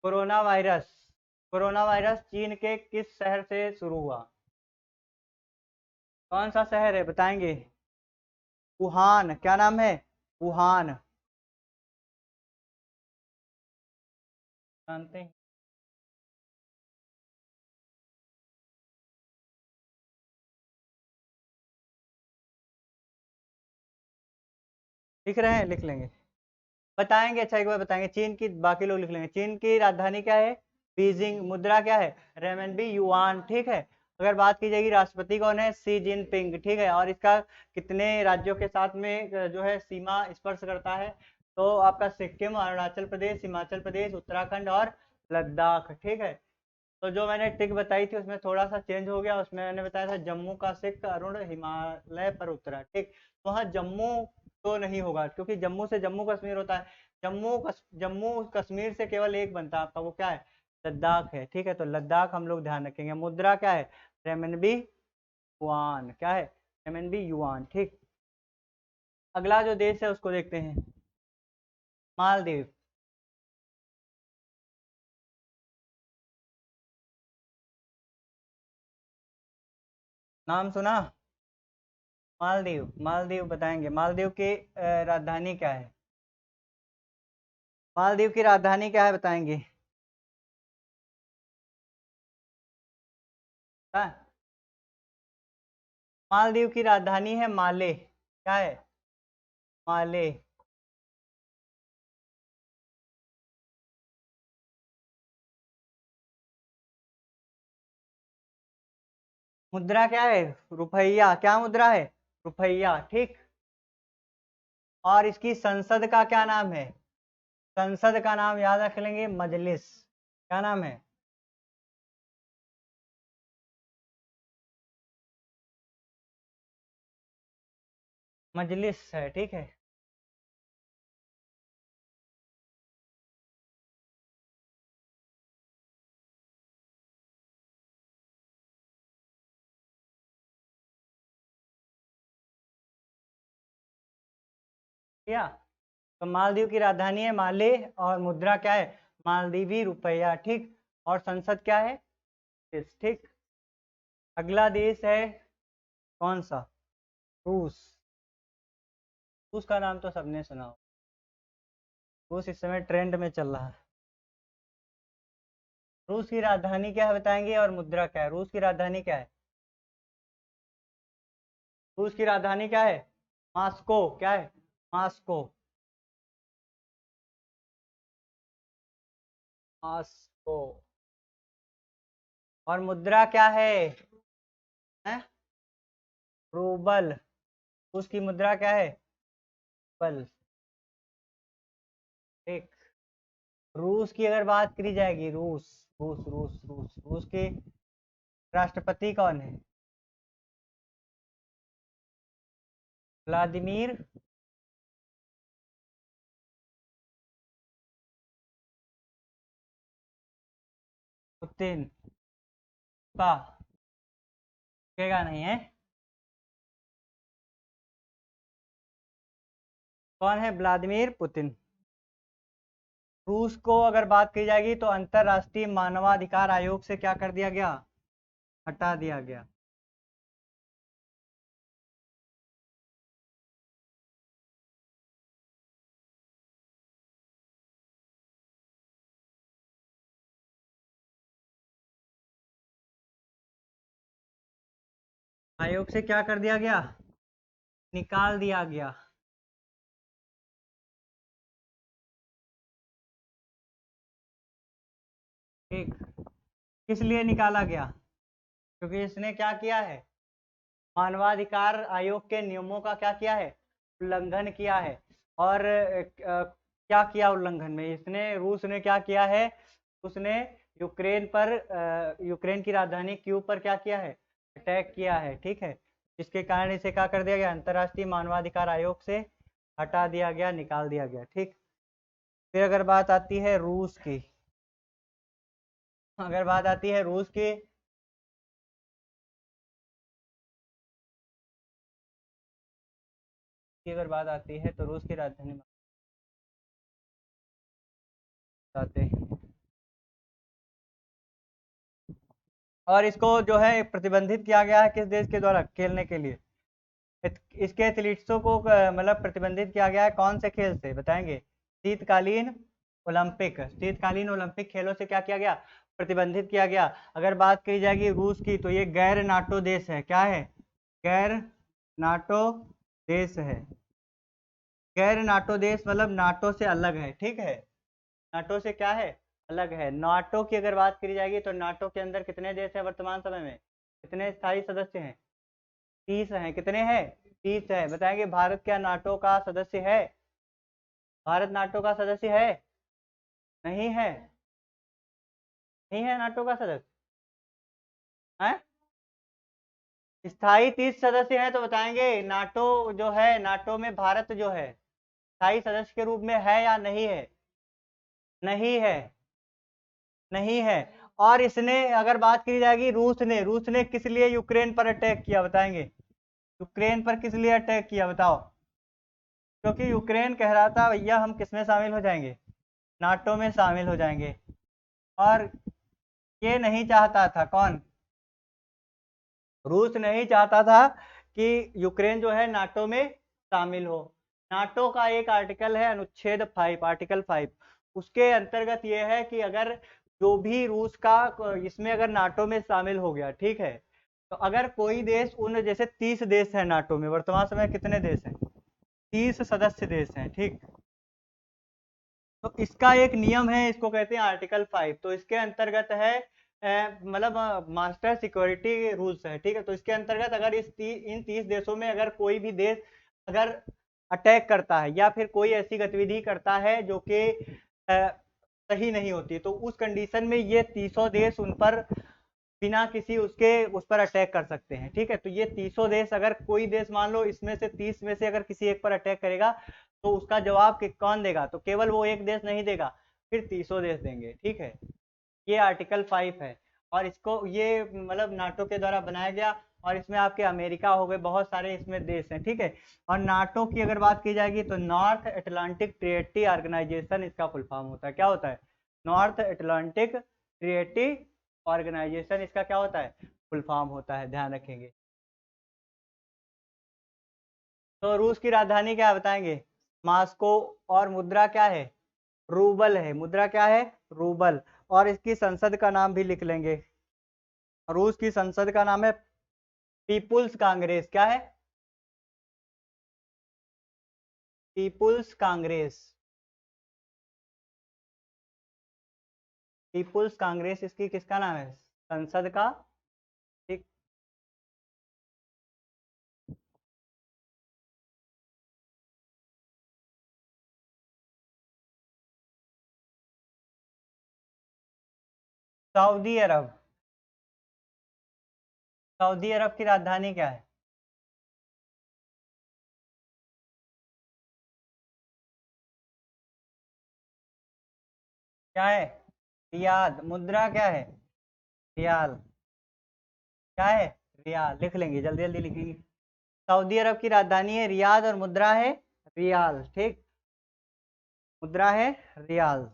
Speaker 1: कोरोना वायरस, कोरोना वायरस चीन के किस शहर से शुरू हुआ, कौन सा शहर है बताएंगे, वुहान, क्या नाम है, वुहान, जानते हैं, लिख रहे हैं, लिख लेंगे, बताएंगे। अच्छा एक बार बताएंगे, चीन की, बाकी लोग लिख लेंगे, चीन की राजधानी क्या है, बीजिंग, मुद्रा क्या है, रेमनबी युआन, ठीक है। अगर बात की जाएगी राष्ट्रपति कौन है, सी जिनपिंग, ठीक है। और इसका कितने राज्यों के साथ में जो है सीमा स्पर्श करता है, तो आपका सिक्किम, अरुणाचल प्रदेश, हिमाचल प्रदेश, उत्तराखंड और लद्दाख, ठीक है। तो जो मैंने ट्रिक बताई थी उसमें थोड़ा सा चेंज हो गया, उसमें मैंने बताया था जम्मू का सिख अरुण हिमालय पर उतरा, ठीक। वहाँ जम्मू तो नहीं होगा, क्योंकि जम्मू से जम्मू कश्मीर होता है, जम्मू कश्मीर से केवल एक बनता है आपका, वो क्या है, लद्दाख है, ठीक है। तो लद्दाख हम लोग ध्यान रखेंगे। मुद्रा क्या है, रेमनबी युआन, क्या है, रेमनबी युआन, ठीक। अगला जो देश है उसको देखते हैं, मालदीव। नाम सुना, मालदीव, मालदीव बताएंगे, मालदीव की राजधानी क्या है, मालदीव की राजधानी क्या है बताएंगे, हाँ? मालदीव की राजधानी है माले, क्या है, माले। मुद्रा क्या है? रुपया। क्या मुद्रा है? रुपया, ठीक। और इसकी संसद का क्या नाम है? संसद का नाम याद रख लेंगे, मजलिस। क्या नाम है? मजलिस है, ठीक है। क्या? तो मालदीव की राजधानी है माले, और मुद्रा क्या है? मालदीवी रुपया, ठीक। और संसद क्या है? ठीक। अगला देश है कौन सा? रूस। रूस का नाम तो सबने सुना हो। रूस इस समय ट्रेंड में चल रहा है। रूस की राजधानी क्या है बताएंगे, और मुद्रा क्या है? रूस की राजधानी क्या है? रूस की राजधानी क्या है? मॉस्को। क्या है? मॉस्को। मॉस्को। और मुद्रा क्या है? हैं? रूबल। रूस की मुद्रा क्या है? बल, ठीक। रूस की अगर बात करी जाएगी, रूस रूस रूस रूस रूस के राष्ट्रपति कौन है? Vladimir Putin. का क्या नहीं है? कौन है? Vladimir Putin. रूस को अगर बात की जाएगी तो अंतरराष्ट्रीय मानवाधिकार आयोग से क्या कर दिया गया? हटा दिया गया। आयोग से क्या कर दिया गया? निकाल दिया गया। ठीक। किस लिए निकाला गया? क्योंकि इसने क्या किया है? मानवाधिकार आयोग के नियमों का क्या किया है? उल्लंघन किया है। और क्या किया उल्लंघन में इसने? रूस ने क्या किया है? उसने यूक्रेन पर यूक्रेन की राजधानी क्यू पर क्या किया है? अटैक किया है, ठीक है। इसके कारण इसे क्या कर दिया गया? अंतर्राष्ट्रीय मानवाधिकार आयोग से हटा दिया गया, निकाल दिया गया, ठीक। फिर अगर बात आती है रूस की, अगर बात आती है रूस की, अगर बात आती है तो रूस की राजधानी बताते हैं। और इसको जो है प्रतिबंधित किया गया है किस देश के द्वारा खेलने के लिए? इसके एथलीट्सों को मतलब प्रतिबंधित किया गया है कौन से खेल से बताएंगे? शीतकालीन ओलंपिक। शीतकालीन ओलंपिक खेलों से क्या किया गया? प्रतिबंधित किया गया। अगर बात की जाएगी रूस की तो ये गैर नाटो देश है। क्या है? गैर नाटो देश है। गैर नाटो देश मतलब नाटो से अलग है, ठीक है। नाटो से क्या है? अलग है। नाटो की अगर बात करी जाएगी तो नाटो के अंदर कितने देश हैं वर्तमान समय में? कितने स्थायी सदस्य हैं? 30 हैं। कितने हैं? 30 है। बताएंगे भारत क्या नाटो का सदस्य है? भारत नाटो का सदस्य है? नहीं है। नहीं है नाटो का सदस्य है। स्थायी 30 सदस्य हैं तो बताएंगे नाटो जो है, नाटो में भारत जो है स्थायी सदस्य के रूप में है या नहीं है? नहीं है। नहीं है। और इसने अगर बात की जाएगी रूस ने किस लिए यूक्रेन पर अटैक किया बताएंगे? यूक्रेन पर किस लिए अटैक किया बताओ? क्योंकि यूक्रेन कह रहा था भैया हम किस में शामिल हो जाएंगे? नाटो में शामिल हो जाएंगे। और ये नहीं चाहता था कौन? रूस नहीं चाहता था कि यूक्रेन जो है नाटो में शामिल हो। नाटो का एक आर्टिकल है अनुच्छेद 5, आर्टिकल 5। उसके अंतर्गत ये है कि अगर जो भी रूस का इसमें अगर नाटो में शामिल हो गया, ठीक है, तो अगर कोई देश उन जैसे 30 देश है नाटो में, वर्तमान समय कितने देश हैं? 30 सदस्य देश हैं, ठीक। तो इसका एक नियम है, इसको कहते हैं आर्टिकल 5। तो इसके अंतर्गत है मतलब मास्टर सिक्योरिटी रूल्स है, ठीक है। तो इसके अंतर्गत अगर इन 30 देशों में अगर कोई भी देश अगर अटैक करता है या फिर कोई ऐसी गतिविधि करता है जो कि सही नहीं होती, तो उस कंडीशन में ये 30 देश उन पर बिना किसी उसके उस पर अटैक कर सकते हैं, ठीक है। तो ये 30 देश, अगर कोई देश मान लो इसमें से 30 में से अगर किसी एक पर अटैक करेगा तो उसका जवाब कौन देगा? तो केवल वो एक देश नहीं देगा, फिर 30 देश देंगे, ठीक है। ये आर्टिकल 5 है और इसको ये मतलब नाटो के द्वारा बनाया गया और इसमें आपके अमेरिका हो गए, बहुत सारे इसमें देश हैं, ठीक है। और नाटो की अगर बात की जाएगी तो नॉर्थ अटलांटिक ट्रीटी ऑर्गेनाइजेशन इसका फुल फॉर्म होता है। क्या होता है? नॉर्थ अटलांटिक ट्रीटी ऑर्गेनाइजेशन इसका क्या होता है? फुल फॉर्म होता है, ध्यान रखेंगे। तो रूस की राजधानी क्या है बताएंगे? मास्को। और मुद्रा क्या है? रूबल है। मुद्रा क्या है? रूबल। और इसकी संसद का नाम भी लिख लेंगे। रूस की संसद का नाम है पीपुल्स कांग्रेस। क्या है? पीपुल्स कांग्रेस। पीपुल्स कांग्रेस इसकी किसका नाम है? संसद का, ठीक। सऊदी अरब। सऊदी अरब की राजधानी क्या है? क्या है? रियाद। मुद्रा क्या है? रियाल। क्या है? रियाल। लिख लेंगे, जल्दी जल्दी लिखेंगे। सऊदी अरब की राजधानी है रियाद और मुद्रा है रियाल, ठीक। मुद्रा है रियाल।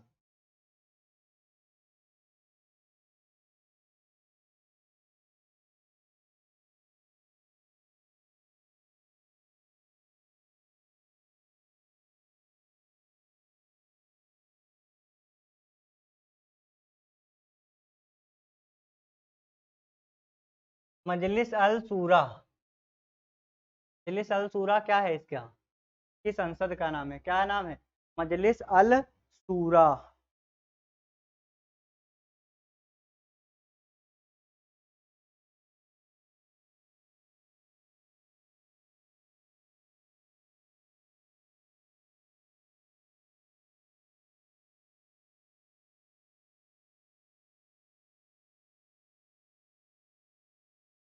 Speaker 1: मजलिस अल सूरा। मजलिस अल सूरा क्या है इसका? किस संसद का नाम है? क्या नाम है? मजलिस अल सूरा।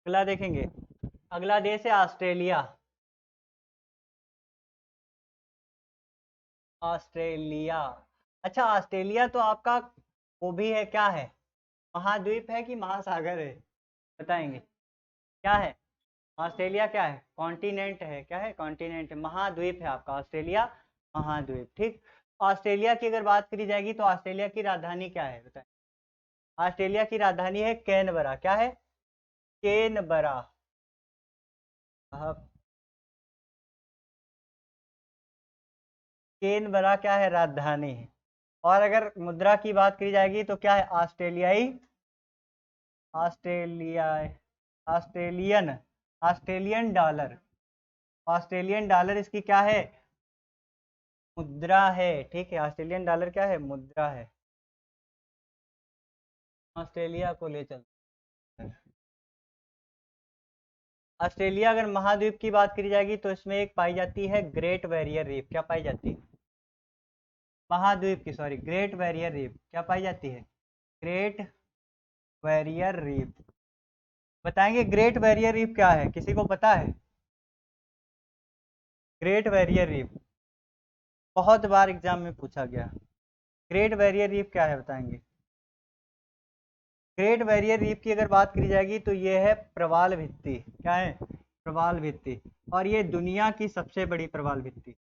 Speaker 1: अगला देखेंगे। अगला देश है ऑस्ट्रेलिया। ऑस्ट्रेलिया। अच्छा, ऑस्ट्रेलिया तो आपका वो भी है, क्या है? महाद्वीप है कि महासागर है? बताएंगे। क्या है? ऑस्ट्रेलिया क्या है? कॉन्टिनेंट है। क्या है? कॉन्टिनेंट है। महाद्वीप है आपका ऑस्ट्रेलिया, महाद्वीप, ठीक। ऑस्ट्रेलिया की अगर बात करी जाएगी तो ऑस्ट्रेलिया की राजधानी क्या है बताएं? ऑस्ट्रेलिया की राजधानी है कैनबरा। क्या है? कैनबरा। कैनबरा क्या है? राजधानी है। और अगर मुद्रा की बात करी जाएगी तो क्या है? ऑस्ट्रेलियाई, Australia, Australian, Australian dollar. Australian dollar इसकी क्या है? मुद्रा है, ठीक है। ऑस्ट्रेलियन डॉलर क्या है? मुद्रा है। ऑस्ट्रेलिया को ले चल। ऑस्ट्रेलिया अगर महाद्वीप की बात करी जाएगी तो इसमें एक पाई जाती है ग्रेट बैरियर रीफ। क्या पाई जाती है? महाद्वीप की, सॉरी, ग्रेट बैरियर रीफ क्या पाई जाती है? Great barrier reef. बताएंगे ग्रेट बैरियर रीफ क्या है? किसी को पता है? ग्रेट बैरियर रीफ बहुत बार एग्जाम में पूछा गया। ग्रेट बैरियर रीफ क्या है बताएंगे? ग्रेट बैरियर रीफ की अगर बात करी जाएगी तो ये है प्रवाल भित्ति। क्या है? प्रवाल भित्ति। और ये दुनिया की सबसे बड़ी प्रवाल भित्ति।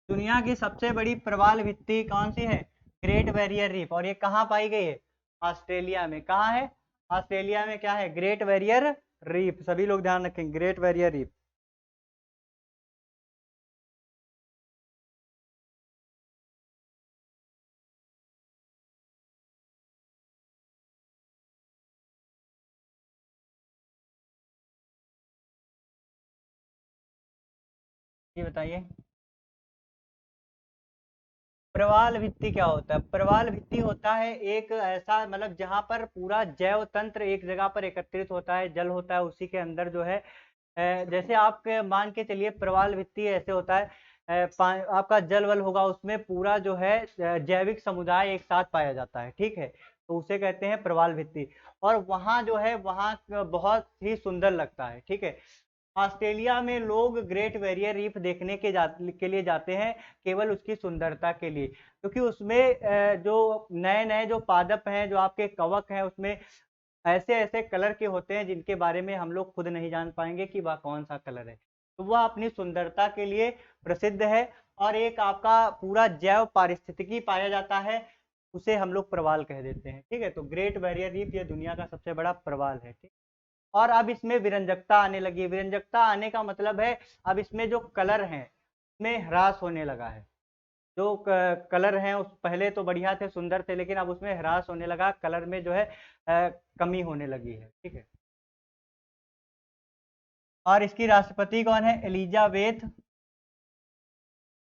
Speaker 1: दुनिया की सबसे बड़ी प्रवाल भित्ति कौन सी है? Great barrier reef. और ये कहाँ पाई गई है? ऑस्ट्रेलिया में। कहाँ है? ऑस्ट्रेलिया में। क्या है? Great barrier reef. सभी लोग ध्यान रखें, ग्रेट बैरियर रीफ। ये बताइए। प्रवाल भित्ति क्या होता है? प्रवाल भित्ति होता है एक ऐसा मतलब जहाँ पर पूरा जैव तंत्र एक जगह पर एकत्रित होता है, जल होता है उसी के अंदर जो है जैसे आप मान के चलिए प्रवाल भित्ति ऐसे होता है आपका जल वल होगा उसमें पूरा जो है जैविक समुदाय एक साथ पाया जाता है, ठीक है, तो उसे कहते हैं प्रवाल भित्ति। और वहाँ जो है वहाँ बहुत ही सुंदर लगता है, ठीक है। ऑस्ट्रेलिया में लोग ग्रेट बैरियर रीफ देखने के लिए जाते हैं केवल उसकी सुंदरता के लिए, क्योंकि उसमें जो नए नए जो पादप हैं जो आपके कवक हैं उसमें ऐसे ऐसे कलर के होते हैं जिनके बारे में हम लोग खुद नहीं जान पाएंगे कि वह कौन सा कलर है, तो वह अपनी सुंदरता के लिए प्रसिद्ध है। और एक आपका पूरा जैव पारिस्थितिकी पाया जाता है, उसे हम लोग प्रवाल कह देते हैं, ठीक है। तो ग्रेट बैरियर रीफ ये दुनिया का सबसे बड़ा प्रवाल है, ठीक। और अब इसमें विरंजकता आने लगी है। विरंजकता आने का मतलब है अब इसमें जो कलर हैं उसमें ह्रास होने लगा है। जो कलर हैं उस पहले तो बढ़िया थे, सुंदर थे, लेकिन अब उसमें ह्रास होने लगा, कलर में जो है कमी होने लगी है, ठीक है। और इसकी राष्ट्रपति कौन है? एलिजाबेथ।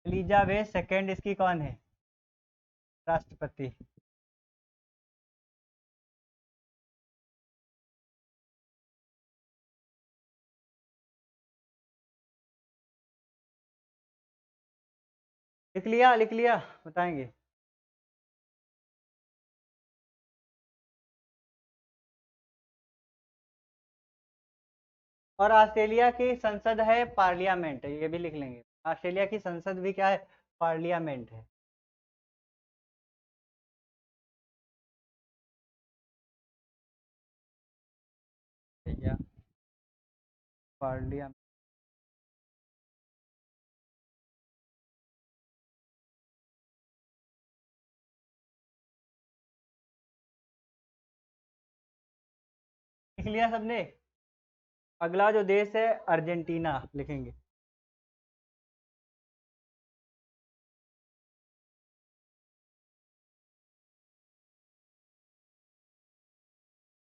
Speaker 1: एलिजाबेथ सेकेंड इसकी कौन है राष्ट्रपति? लिख लिया, लिख लिया, बताएंगे। और ऑस्ट्रेलिया की संसद है पार्लियामेंट, ये भी लिख लेंगे। ऑस्ट्रेलिया की संसद भी क्या है? पार्लियामेंट है। या पार्लियामेंट। लिख लिया सबने? अगला जो देश है अर्जेंटीना लिखेंगे।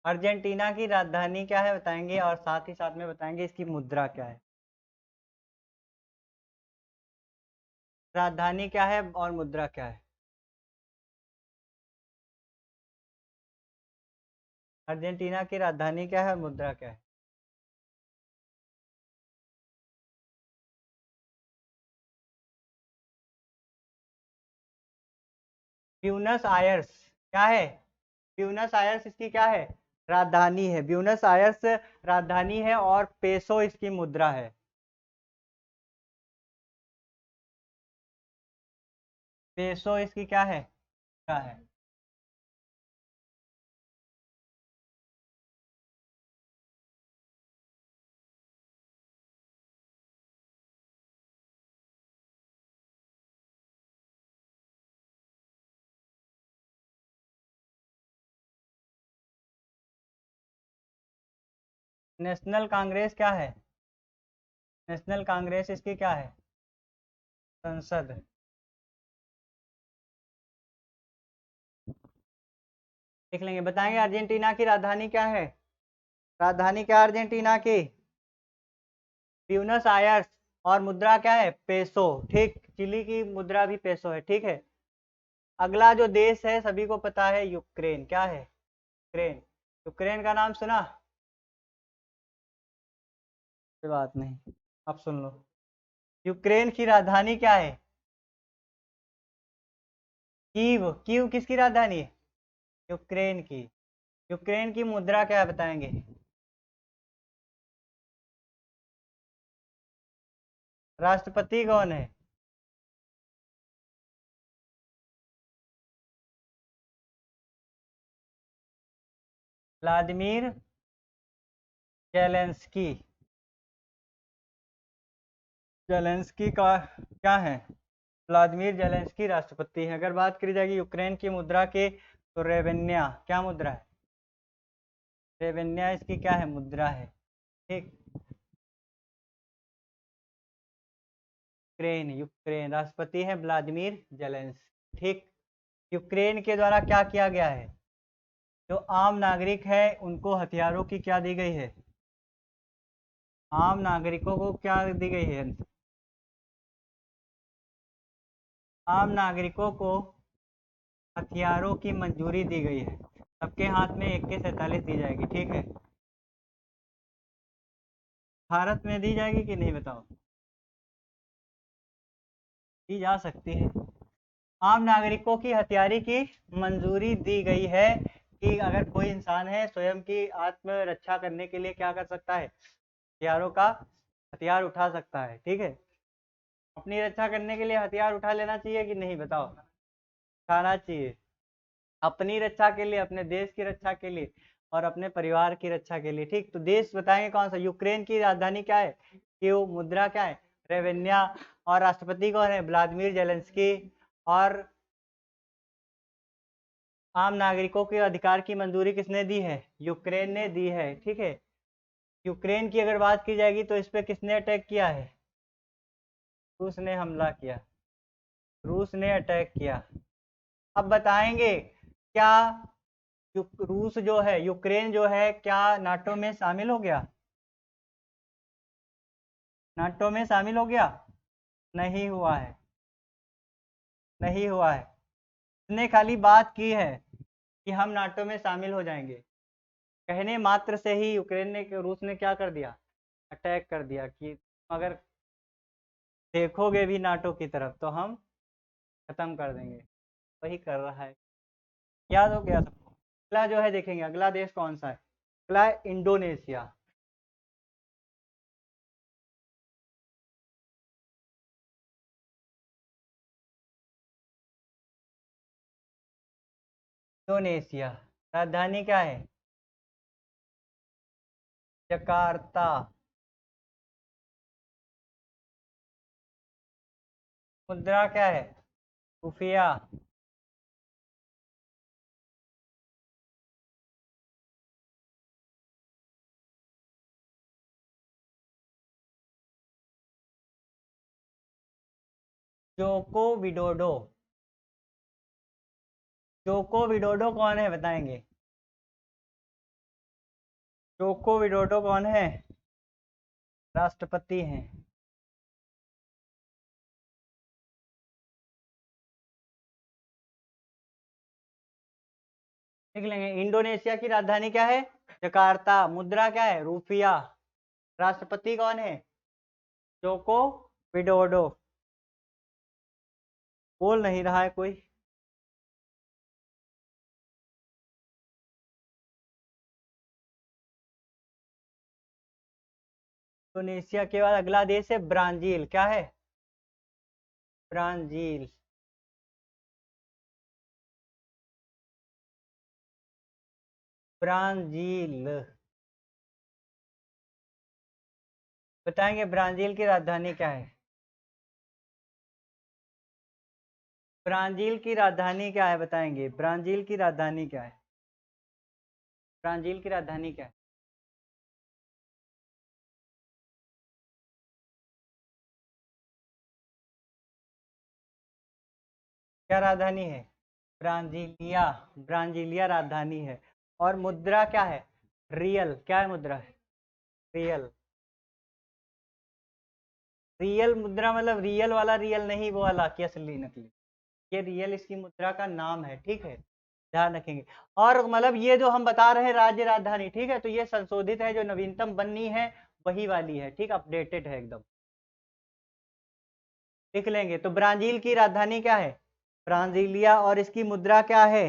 Speaker 1: अर्जेंटीना की राजधानी क्या है बताएंगे, और साथ ही साथ में बताएंगे इसकी मुद्रा क्या है। राजधानी क्या है और मुद्रा क्या है? अर्जेंटीना की राजधानी क्या है और मुद्रा क्या है? ब्यूनस आयर्स क्या है? ब्यूनस आयर्स इसकी क्या है? राजधानी है। ब्यूनस आयर्स राजधानी है और पेसो इसकी मुद्रा है। पेसो इसकी क्या है? क्या है? नेशनल कांग्रेस क्या है? नेशनल कांग्रेस इसकी क्या है? संसद। देख लेंगे, बताएंगे अर्जेंटीना की राजधानी क्या है? राजधानी क्या है अर्जेंटीना की? Buenos Aires. और मुद्रा क्या है? पेसो, ठीक। चिली की मुद्रा भी पेसो है, ठीक है। अगला जो देश है सभी को पता है, यूक्रेन। क्या है? यूक्रेन। यूक्रेन का नाम सुना? कोई बात नहीं, अब सुन लो। यूक्रेन की राजधानी क्या है? कीव। कीव किसकी राजधानी है? यूक्रेन की। यूक्रेन की मुद्रा क्या है बताएंगे? राष्ट्रपति कौन है? Vladimir Zelensky. जेलेंस्की का क्या है? व्लादिमीर जेलेंस्की राष्ट्रपति है। अगर बात करी जाएगी यूक्रेन की मुद्रा की तो रेवेन्या क्या मुद्रा है? रेवेन्या इसकी क्या है? मुद्रा है, ठीक। यूक्रेन। यूक्रेन राष्ट्रपति है व्लादिमीर जेलेंस्की, ठीक। यूक्रेन के द्वारा क्या किया गया है? जो आम नागरिक है उनको हथियारों की क्या दी गई है? आम नागरिकों को क्या दी गई है? आम नागरिकों को हथियारों की मंजूरी दी गई है। सबके हाथ में AK-47 दी जाएगी, ठीक है। भारत में दी जाएगी कि नहीं बताओ? दी जा सकती है। आम नागरिकों की हथियारी की मंजूरी दी गई है कि अगर कोई इंसान है स्वयं की आत्मरक्षा करने के लिए क्या कर सकता है, हथियारों का हथियार उठा सकता है, ठीक है। अपनी रक्षा करने के लिए हथियार उठा लेना चाहिए कि नहीं बताओ? उठाना चाहिए, अपनी रक्षा के लिए, अपने देश की रक्षा के लिए और अपने परिवार की रक्षा के लिए, ठीक। तो देश बताएंगे कौन सा? यूक्रेन की राजधानी क्या है? कीव। मुद्रा क्या है? रेवेन्या। और राष्ट्रपति कौन है? Vladimir Zelensky. और आम नागरिकों के अधिकार की मंजूरी किसने दी है? यूक्रेन ने दी है, ठीक है। यूक्रेन की अगर बात की जाएगी तो इस पे किसने अटैक किया है? रूस ने हमला किया, रूस ने अटैक किया। अब बताएंगे क्या रूस जो है, यूक्रेन जो है, क्या नाटो में शामिल हो गया? नाटो में शामिल हो गया? नहीं हुआ है, नहीं हुआ है। उसने खाली बात की है कि हम नाटो में शामिल हो जाएंगे। कहने मात्र से ही यूक्रेन ने, रूस ने क्या कर दिया? अटैक कर दिया कि अगर देखोगे भी नाटो की तरफ तो हम खत्म कर देंगे। वही कर रहा है। याद हो गया सबको? अगला जो है देखेंगे, अगला देश कौन सा है? अगला है इंडोनेशिया। इंडोनेशिया राजधानी क्या है? जकार्ता। मुद्रा क्या है? रुपया। Joko Widodo. जोको विडोडो कौन है बताएंगे? जोको विडोडो कौन है? राष्ट्रपति हैं। देख लेंगे। इंडोनेशिया की राजधानी क्या है? जकार्ता। मुद्रा क्या है? रुपया। राष्ट्रपति कौन है? Joko Widodo. बोल नहीं रहा है कोई। इंडोनेशिया के बाद अगला देश है ब्राजील। क्या है? ब्राजील। ब्राजील बताएंगे ब्राजील की राजधानी क्या है? ब्राजील की राजधानी क्या है बताएंगे? ब्राजील की राजधानी क्या है? ब्राजील की राजधानी क्या है? क्या राजधानी है? ब्राजीलिया। ब्राजीलिया राजधानी है। और मुद्रा क्या है? रियल। क्या है मुद्रा? है रियल। रियल मुद्रा मतलब रियल वाला रियल नहीं, वो वाला कि असली नकली। ये रियल इसकी मुद्रा का नाम है, ठीक है। ध्यान रखेंगे। और मतलब ये जो हम बता रहे हैं राज्य राजधानी, ठीक है, तो ये संशोधित है, जो नवीनतम बननी है वही वाली है, ठीक, अपडेटेड है एकदम। लिख लेंगे। तो ब्राजील की राजधानी क्या है? ब्राजीलिया। और इसकी मुद्रा क्या है?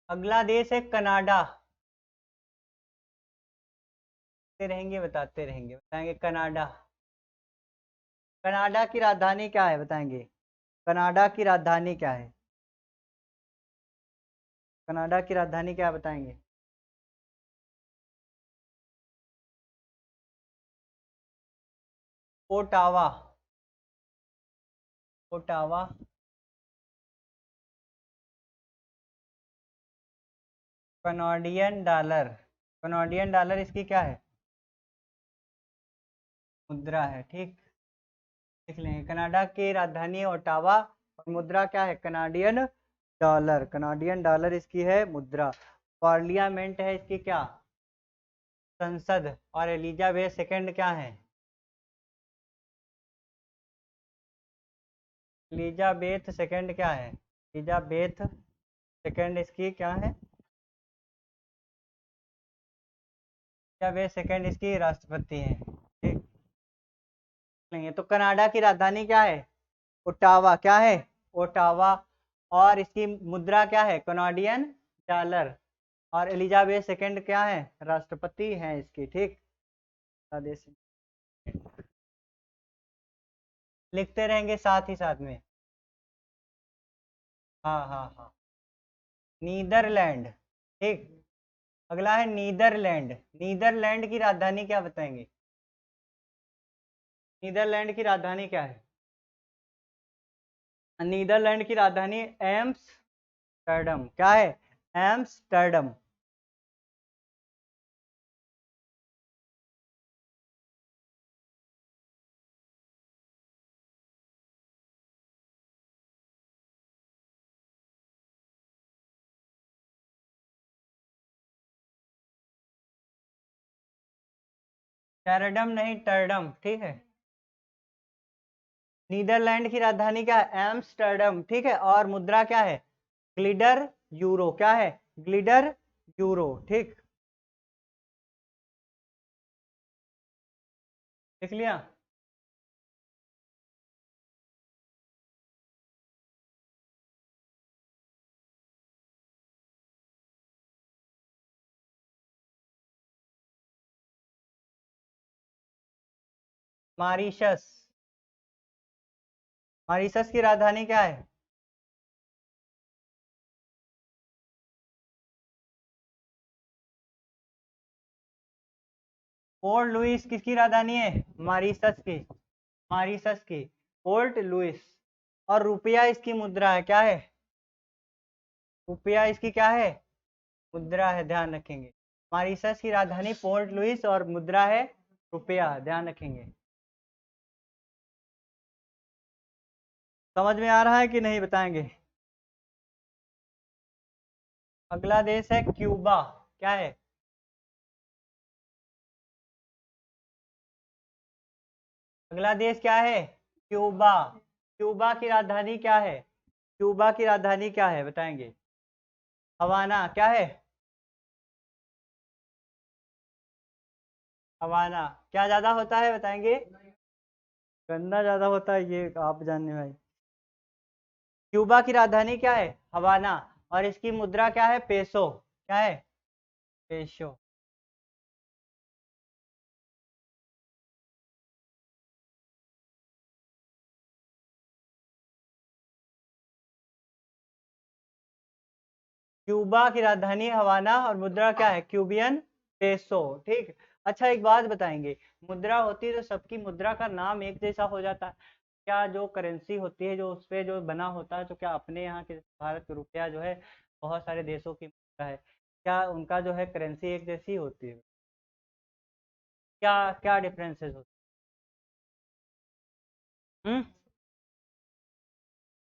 Speaker 1: अगला देश है कनाडा। रहेंगे बताते रहेंगे, बताएंगे कनाडा। कनाडा की राजधानी क्या है बताएंगे? कनाडा की राजधानी क्या है? कनाडा की राजधानी क्या बताएंगे? Ottawa. Ottawa. Canadian dollar. Canadian dollar इसकी क्या है? मुद्रा है, ठीक। लिख लेंगे। कनाडा की राजधानी है ओटावा और मुद्रा क्या है? Canadian dollar. कनाडियन डॉलर इसकी है मुद्रा। पार्लियामेंट है इसकी क्या? संसद। और एलिजाबेथ सेकंड क्या है? एलिजाबेथ सेकंड क्या है? एलिजाबेथ सेकंड इसकी क्या है? एलिजाबेथ सेकंड इसकी राष्ट्रपति है, ठीक नहीं? तो कनाडा की राजधानी क्या है? ओटावा। क्या है? ओटावा। और इसकी मुद्रा क्या है? Canadian dollar. और एलिजाबेथ सेकंड क्या है? राष्ट्रपति है इसकी, ठीक। देश लिखते रहेंगे साथ ही साथ में। हाँ हाँ हाँ, नीदरलैंड, ठीक। अगला है नीदरलैंड। नीदरलैंड की राजधानी क्या बताएंगे? नीदरलैंड की राजधानी क्या है? नीदरलैंड की राजधानी एम्स्टर्डम। क्या है? एम्स्टर्डम। टर्डम नहीं, टर्डम, ठीक है। नीदरलैंड की राजधानी क्या है? एम्स्टर्डम, ठीक है। और मुद्रा क्या है? ग्लिडर यूरो। क्या है? ग्लिडर यूरो, ठीक। लिख लिया? मॉरिशस। मॉरिशस की राजधानी क्या है? पोर्ट लुइस किसकी राजधानी है? मॉरिशस की। मॉरिशस की पोर्ट लुइस। और रुपया इसकी मुद्रा है। क्या है? रुपया इसकी क्या है? मुद्रा है, ध्यान रखेंगे। मॉरिशस की राजधानी पोर्ट लुइस और मुद्रा है रुपया, ध्यान रखेंगे। समझ में आ रहा है कि नहीं बताएंगे? अगला देश है क्यूबा। क्या है? अगला देश क्या है? क्यूबा। क्यूबा की राजधानी क्या है? क्यूबा की राजधानी क्या है बताएंगे? हवाना। क्या है? हवाना। क्या ज्यादा होता है बताएंगे? गन्ना ज्यादा होता है, ये आप जानने भाई। क्यूबा की राजधानी क्या है? हवाना। और इसकी मुद्रा क्या है? पेसो। क्या है? पेसो। क्यूबा की राजधानी हवाना और मुद्रा क्या है? क्यूबियन पेसो, ठीक। अच्छा, एक बात बताएंगे, मुद्रा होती है तो सबकी मुद्रा का नाम एक जैसा हो जाता है क्या? जो करेंसी होती है, जो उस पे जो बना होता है, तो क्या अपने यहाँ के भारत का रुपया जो है बहुत सारे देशों की मुद्रा है, क्या उनका जो है करेंसी एक जैसी होती है? क्या क्या डिफरेंसेस होते हैं?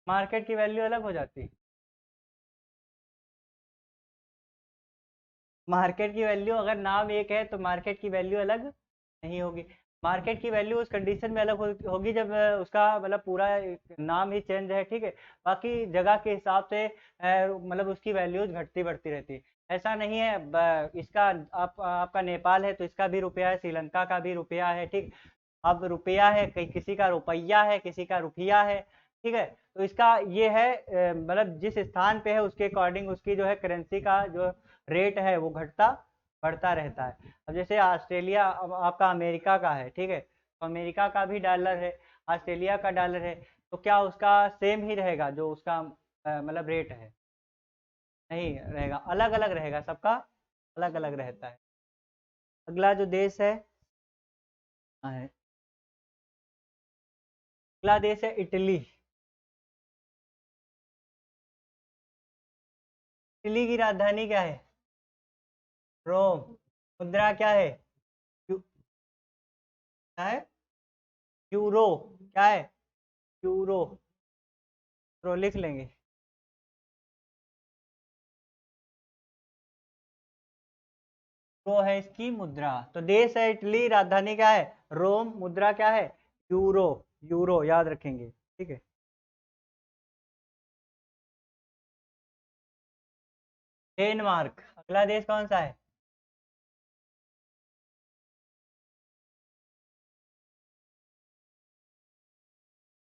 Speaker 1: मार्केट की वैल्यू अलग हो जाती है। मार्केट की वैल्यू अगर नाम एक है तो मार्केट की वैल्यू अलग नहीं होगी। मार्केट की वैल्यू उस कंडीशन में अलग होगी जब उसका मतलब पूरा नाम ही चेंज है, ठीक है। बाकी जगह के हिसाब से मतलब उसकी वैल्यूज घटती बढ़ती रहती है। ऐसा नहीं है इसका आपका नेपाल है तो इसका भी रुपया है, श्रीलंका का भी रुपया है, ठीक। अब रुपया है, किसी का रुपया है, किसी का रुपया है, ठीक है। तो इसका ये है मतलब जिस स्थान पे है उसके अकॉर्डिंग उसकी जो है करेंसी का जो रेट है वो घटता बढ़ता रहता है। अब जैसे ऑस्ट्रेलिया, अब आपका अमेरिका का है, ठीक है, तो अमेरिका का भी डॉलर है, ऑस्ट्रेलिया का डॉलर है, तो क्या उसका सेम ही रहेगा जो उसका मतलब रेट है? नहीं रहेगा, अलग अलग रहेगा, सबका अलग अलग रहता है। अगला जो देश है अगला देश है इटली। इटली की राजधानी क्या है? रोम। मुद्रा क्या है? क्या है? यूरो। क्या है? यूरो। यूरो लिख लेंगे। तो है इसकी मुद्रा। तो देश है इटली, राजधानी क्या है? रोम, मुद्रा क्या है? यूरो। यूरो याद रखेंगे, ठीक है। डेनमार्क। अगला देश कौन सा है?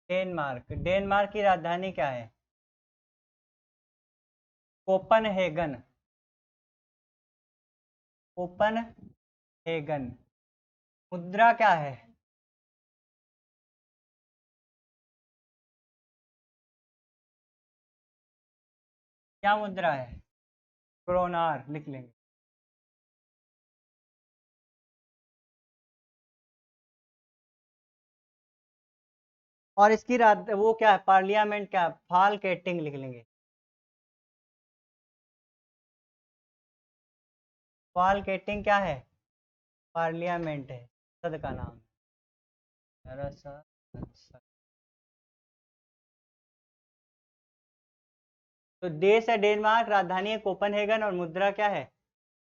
Speaker 1: डेनमार्क। डेनमार्क की राजधानी क्या है? कोपनहेगन। कोपनहेगन। मुद्रा क्या है? क्या मुद्रा है? क्रोनार लिख लेंगे। और इसकी राज वो क्या है? पार्लियामेंट क्या है? फाल केटिंग लिख लेंगे। फाल केटिंग क्या है? पार्लियामेंट है, सद का नाम। अच्छा। तो देश है डेनमार्क, राजधानी है कोपनहेगन और मुद्रा क्या है?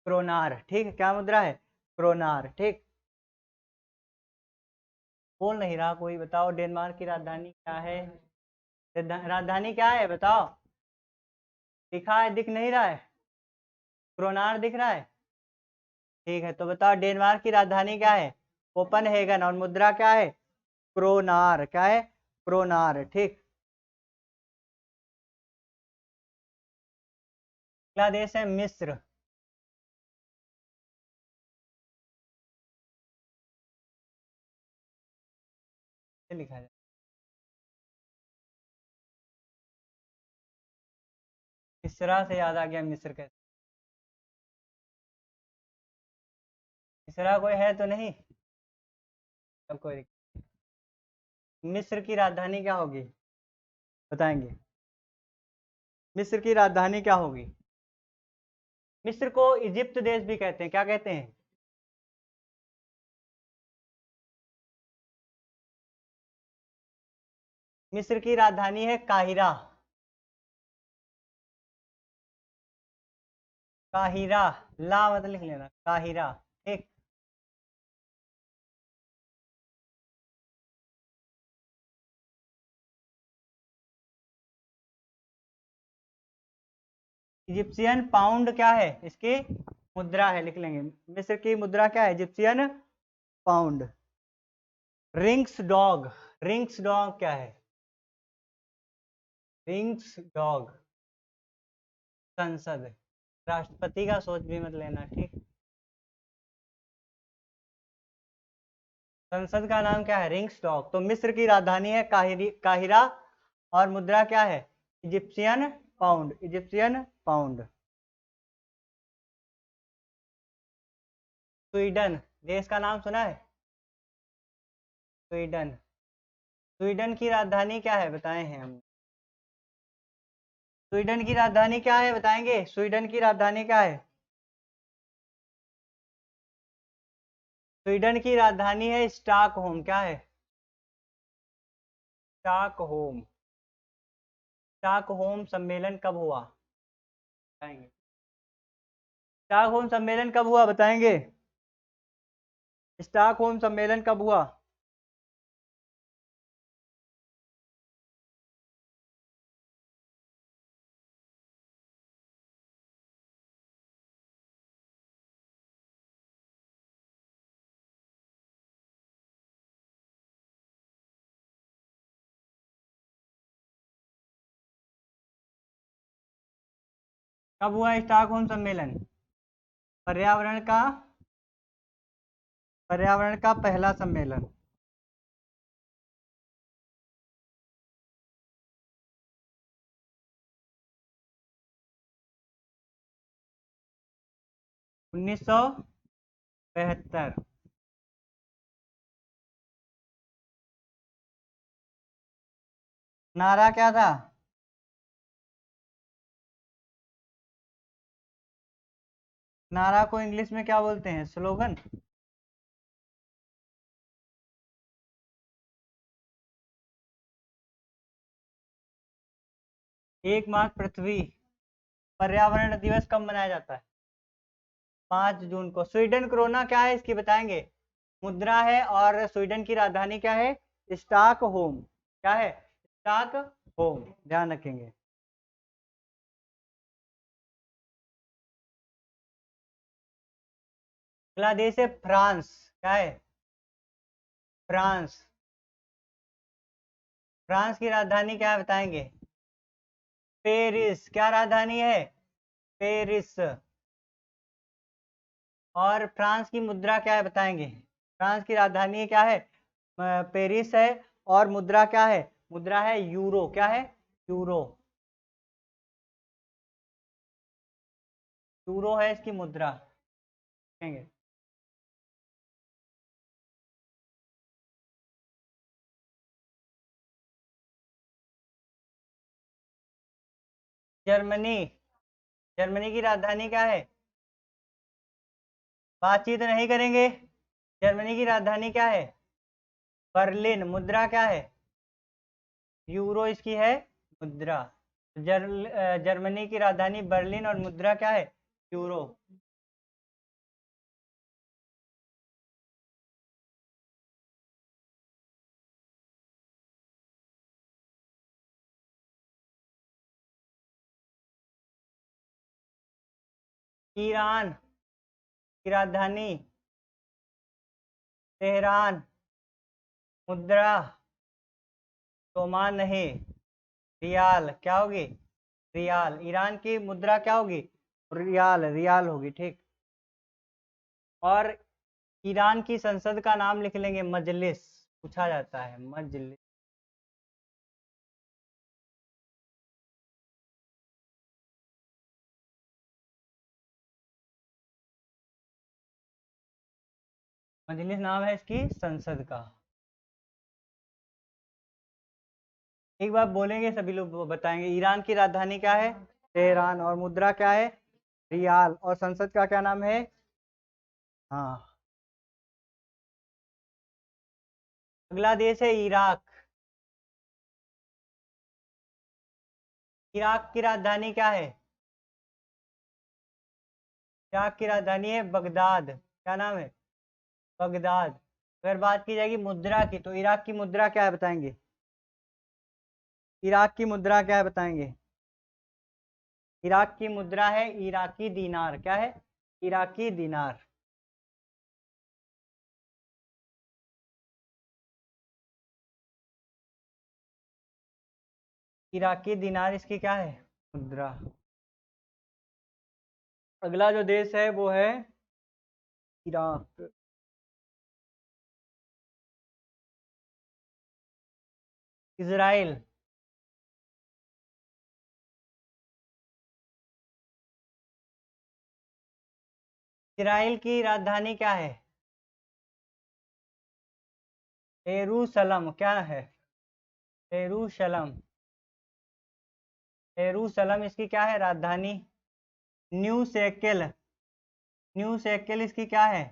Speaker 1: क्रोनार। ठीक है, क्या मुद्रा है? क्रोनार। ठीक। बोल नहीं रहा कोई, बताओ डेनमार्क की राजधानी क्या है? राजधानी क्या है बताओ? दिखा है, दिख नहीं रहा है? क्रोनार दिख रहा है? ठीक है, तो बताओ डेनमार्क की राजधानी क्या है? कोपनहेगन और मुद्रा क्या है? क्रोनार। क्या है? क्रोनार। ठीक। अगला देश है मिस्र। लिखा जाए। मिस्रा से याद आ गया, मिस्र कैसे? मिस्रा कोई है तो नहीं? सब कोई। मिस्र की राजधानी क्या होगी? बताएंगे। मिस्र की राजधानी क्या होगी? मिस्र को इजिप्ट देश भी कहते हैं, क्या कहते हैं? मिस्र की राजधानी है काहिरा। काहिरा। ला मत लिख लेना, काहिरा। ठीक। इजिप्शियन पाउंड क्या है इसकी? मुद्रा है, लिख लेंगे। मिस्र की मुद्रा क्या है? Egyptian pound. Rings dog. Rings dog क्या है? Rings dog. संसद। राष्ट्रपति का सोच भी मत लेना, ठीक। संसद का नाम क्या है? Rings dog. तो मिस्र की राजधानी है काहिरा और मुद्रा क्या है? Egyptian pound. Egyptian pound. Sweden. देश का नाम सुना है? स्वीडन। स्वीडन की राजधानी क्या है बताए हैं हम? स्वीडन की राजधानी क्या है बताएंगे? स्वीडन की राजधानी क्या है? स्वीडन की राजधानी है स्टॉकहोम। क्या है? स्टॉकहोम। स्टॉकहोम सम्मेलन कब हुआ बताएंगे? स्टॉकहोम सम्मेलन कब हुआ बताएंगे? स्टॉकहोम सम्मेलन कब हुआ? कब हुआ स्टॉकहोम सम्मेलन? पर्यावरण का पर्यावरण का पहला सम्मेलन। 1972। नारा क्या था? नारा को इंग्लिश में क्या बोलते हैं? स्लोगन। एकमात्र पृथ्वी। पर्यावरण दिवस कब मनाया जाता है? 5 जून को। स्वीडन क्रोना क्या है इसकी बताएंगे, मुद्रा है, और स्वीडन की राजधानी क्या है, स्टॉकहोम। क्या है, स्टॉकहोम, ध्यान रखेंगे। अगला देश है फ्रांस। क्या है, फ्रांस। फ्रांस की राजधानी क्या है बताएंगे, पेरिस। क्या राजधानी है, पेरिस। और फ्रांस की मुद्रा क्या है बताएंगे, फ्रांस की राजधानी क्या है, पेरिस है, और मुद्रा क्या है, मुद्रा है यूरो। क्या है, यूरो। यूरो है इसकी मुद्रा, कहेंगे। जर्मनी। जर्मनी की राजधानी क्या है, बातचीत नहीं करेंगे। जर्मनी की राजधानी क्या है, बर्लिन। मुद्रा क्या है, यूरो इसकी है मुद्रा। जर्मनी की राजधानी बर्लिन और मुद्रा क्या है, यूरो। ईरान की राजधानी तेहरान। मुद्रा तोमान नहीं, रियाल। क्या होगी, रियाल। ईरान की मुद्रा क्या होगी, रियाल, रियाल होगी, ठीक। और ईरान की संसद का नाम लिख लेंगे, मजलिस। पूछा जाता है, मजलिस। मजलिस नाम है इसकी संसद का। एक बार बोलेंगे सभी लोग बताएंगे। ईरान की राजधानी क्या है, तेहरान, और मुद्रा क्या है, रियाल, और संसद का क्या नाम है। हाँ। अगला देश है इराक। इराक की राजधानी क्या है, इराक की राजधानी है बगदाद। क्या नाम है, बगदाद। अगर बात की जाएगी मुद्रा की, तो इराक की मुद्रा क्या है बताएंगे, इराक की मुद्रा क्या है बताएंगे। इराक की मुद्रा है इराकी दीनार। क्या है, इराकी दीनार। इराकी दीनार इसकी क्या है, मुद्रा। अगला जो देश है वो है इराक। इजराइल। इजराइल की राजधानी क्या है, यरूशलम। क्या है, यरूशलम। यरूशलम इसकी क्या है राजधानी, न्यू शेकेल। न्यू शेकेल इसकी क्या है,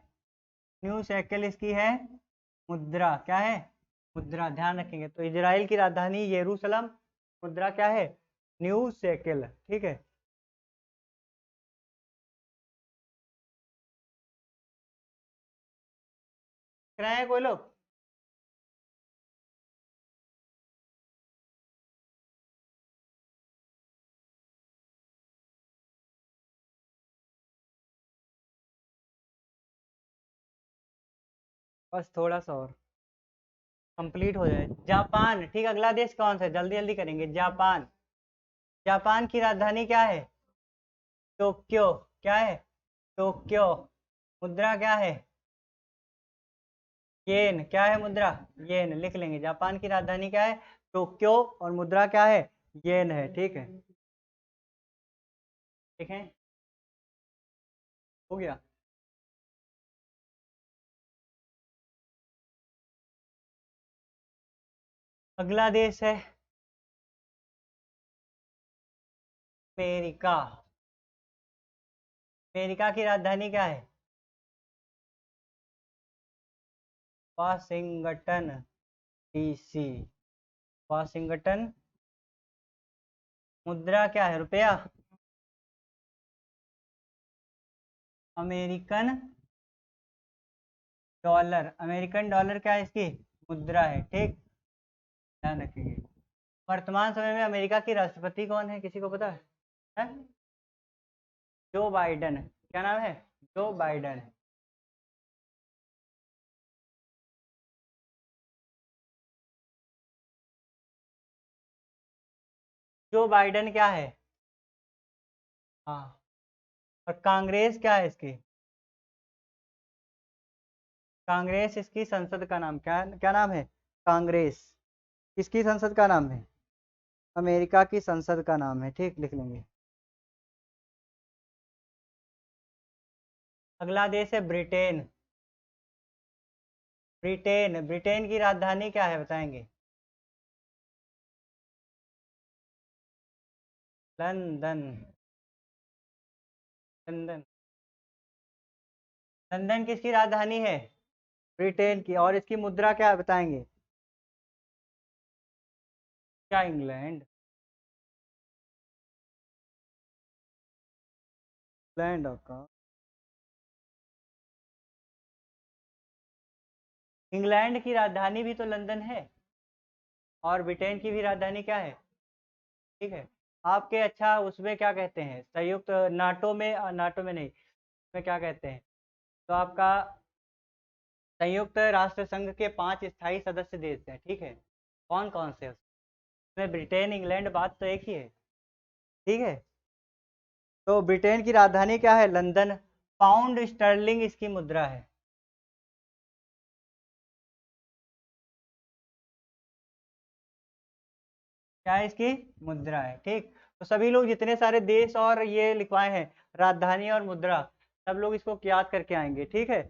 Speaker 1: न्यू शेकेल इसकी है मुद्रा। क्या है, मुद्रा, ध्यान रखेंगे। तो इजराइल की राजधानी यरूशलम, मुद्रा क्या है, न्यू शेकेल, ठीक है। कराए कोई लोग, बस थोड़ा सा और कंप्लीट हो जाए। जापान, ठीक। अगला देश कौन सा है, जल्दी जल्दी करेंगे। जापान। जापान की राजधानी क्या है, टोक्यो। क्या है, टोक्यो। मुद्रा क्या है, येन। क्या है मुद्रा, येन, लिख लेंगे। जापान की राजधानी क्या है, टोक्यो, और मुद्रा क्या है, येन है, ठीक है। ठीक है, हो गया। अगला देश है अमेरिका। अमेरिका की राजधानी क्या है, वाशिंगटन डीसी। वाशिंगटन। मुद्रा क्या है, रुपया। American dollar. अमेरिकन डॉलर क्या है, इसकी मुद्रा है, ठीक, ध्यान रखिए। वर्तमान समय में अमेरिका की राष्ट्रपति कौन है, किसी को पता है? जो बाइडन। क्या नाम है? जो बाइडन। जो बाइडन क्या है? हाँ। और कांग्रेस क्या है इसकी? कांग्रेस इसकी संसद का नाम क्या, क्या नाम है? कांग्रेस किसकी संसद का नाम है? अमेरिका की संसद का नाम है, ठीक, लिख लेंगे। अगला देश है ब्रिटेन। ब्रिटेन, ब्रिटेन की राजधानी क्या है, बताएंगे? लंदन। लंदन। लंदन किसकी राजधानी है? ब्रिटेन की। और इसकी मुद्रा क्या है, बताएंगे? क्या, इंग्लैंड? Land of. इंग्लैंड की राजधानी भी तो लंदन है, और ब्रिटेन की भी राजधानी क्या है, ठीक है। आपके अच्छा उसमें क्या कहते हैं, संयुक्त नाटो में, नाटो में नहीं, उसमें क्या कहते हैं, तो आपका संयुक्त राष्ट्र संघ के 5 स्थायी सदस्य देश हैं, ठीक है। कौन कौन से? उसमें ब्रिटेन, इंग्लैंड, बात तो एक ही है, ठीक है। तो ब्रिटेन की राजधानी क्या है? लंदन। पाउंड स्टर्लिंग इसकी मुद्रा है। क्या है, इसकी मुद्रा है, ठीक। तो सभी लोग जितने सारे देश और ये लिखवाए हैं, राजधानी और मुद्रा, सब लोग इसको याद करके आएंगे, ठीक है।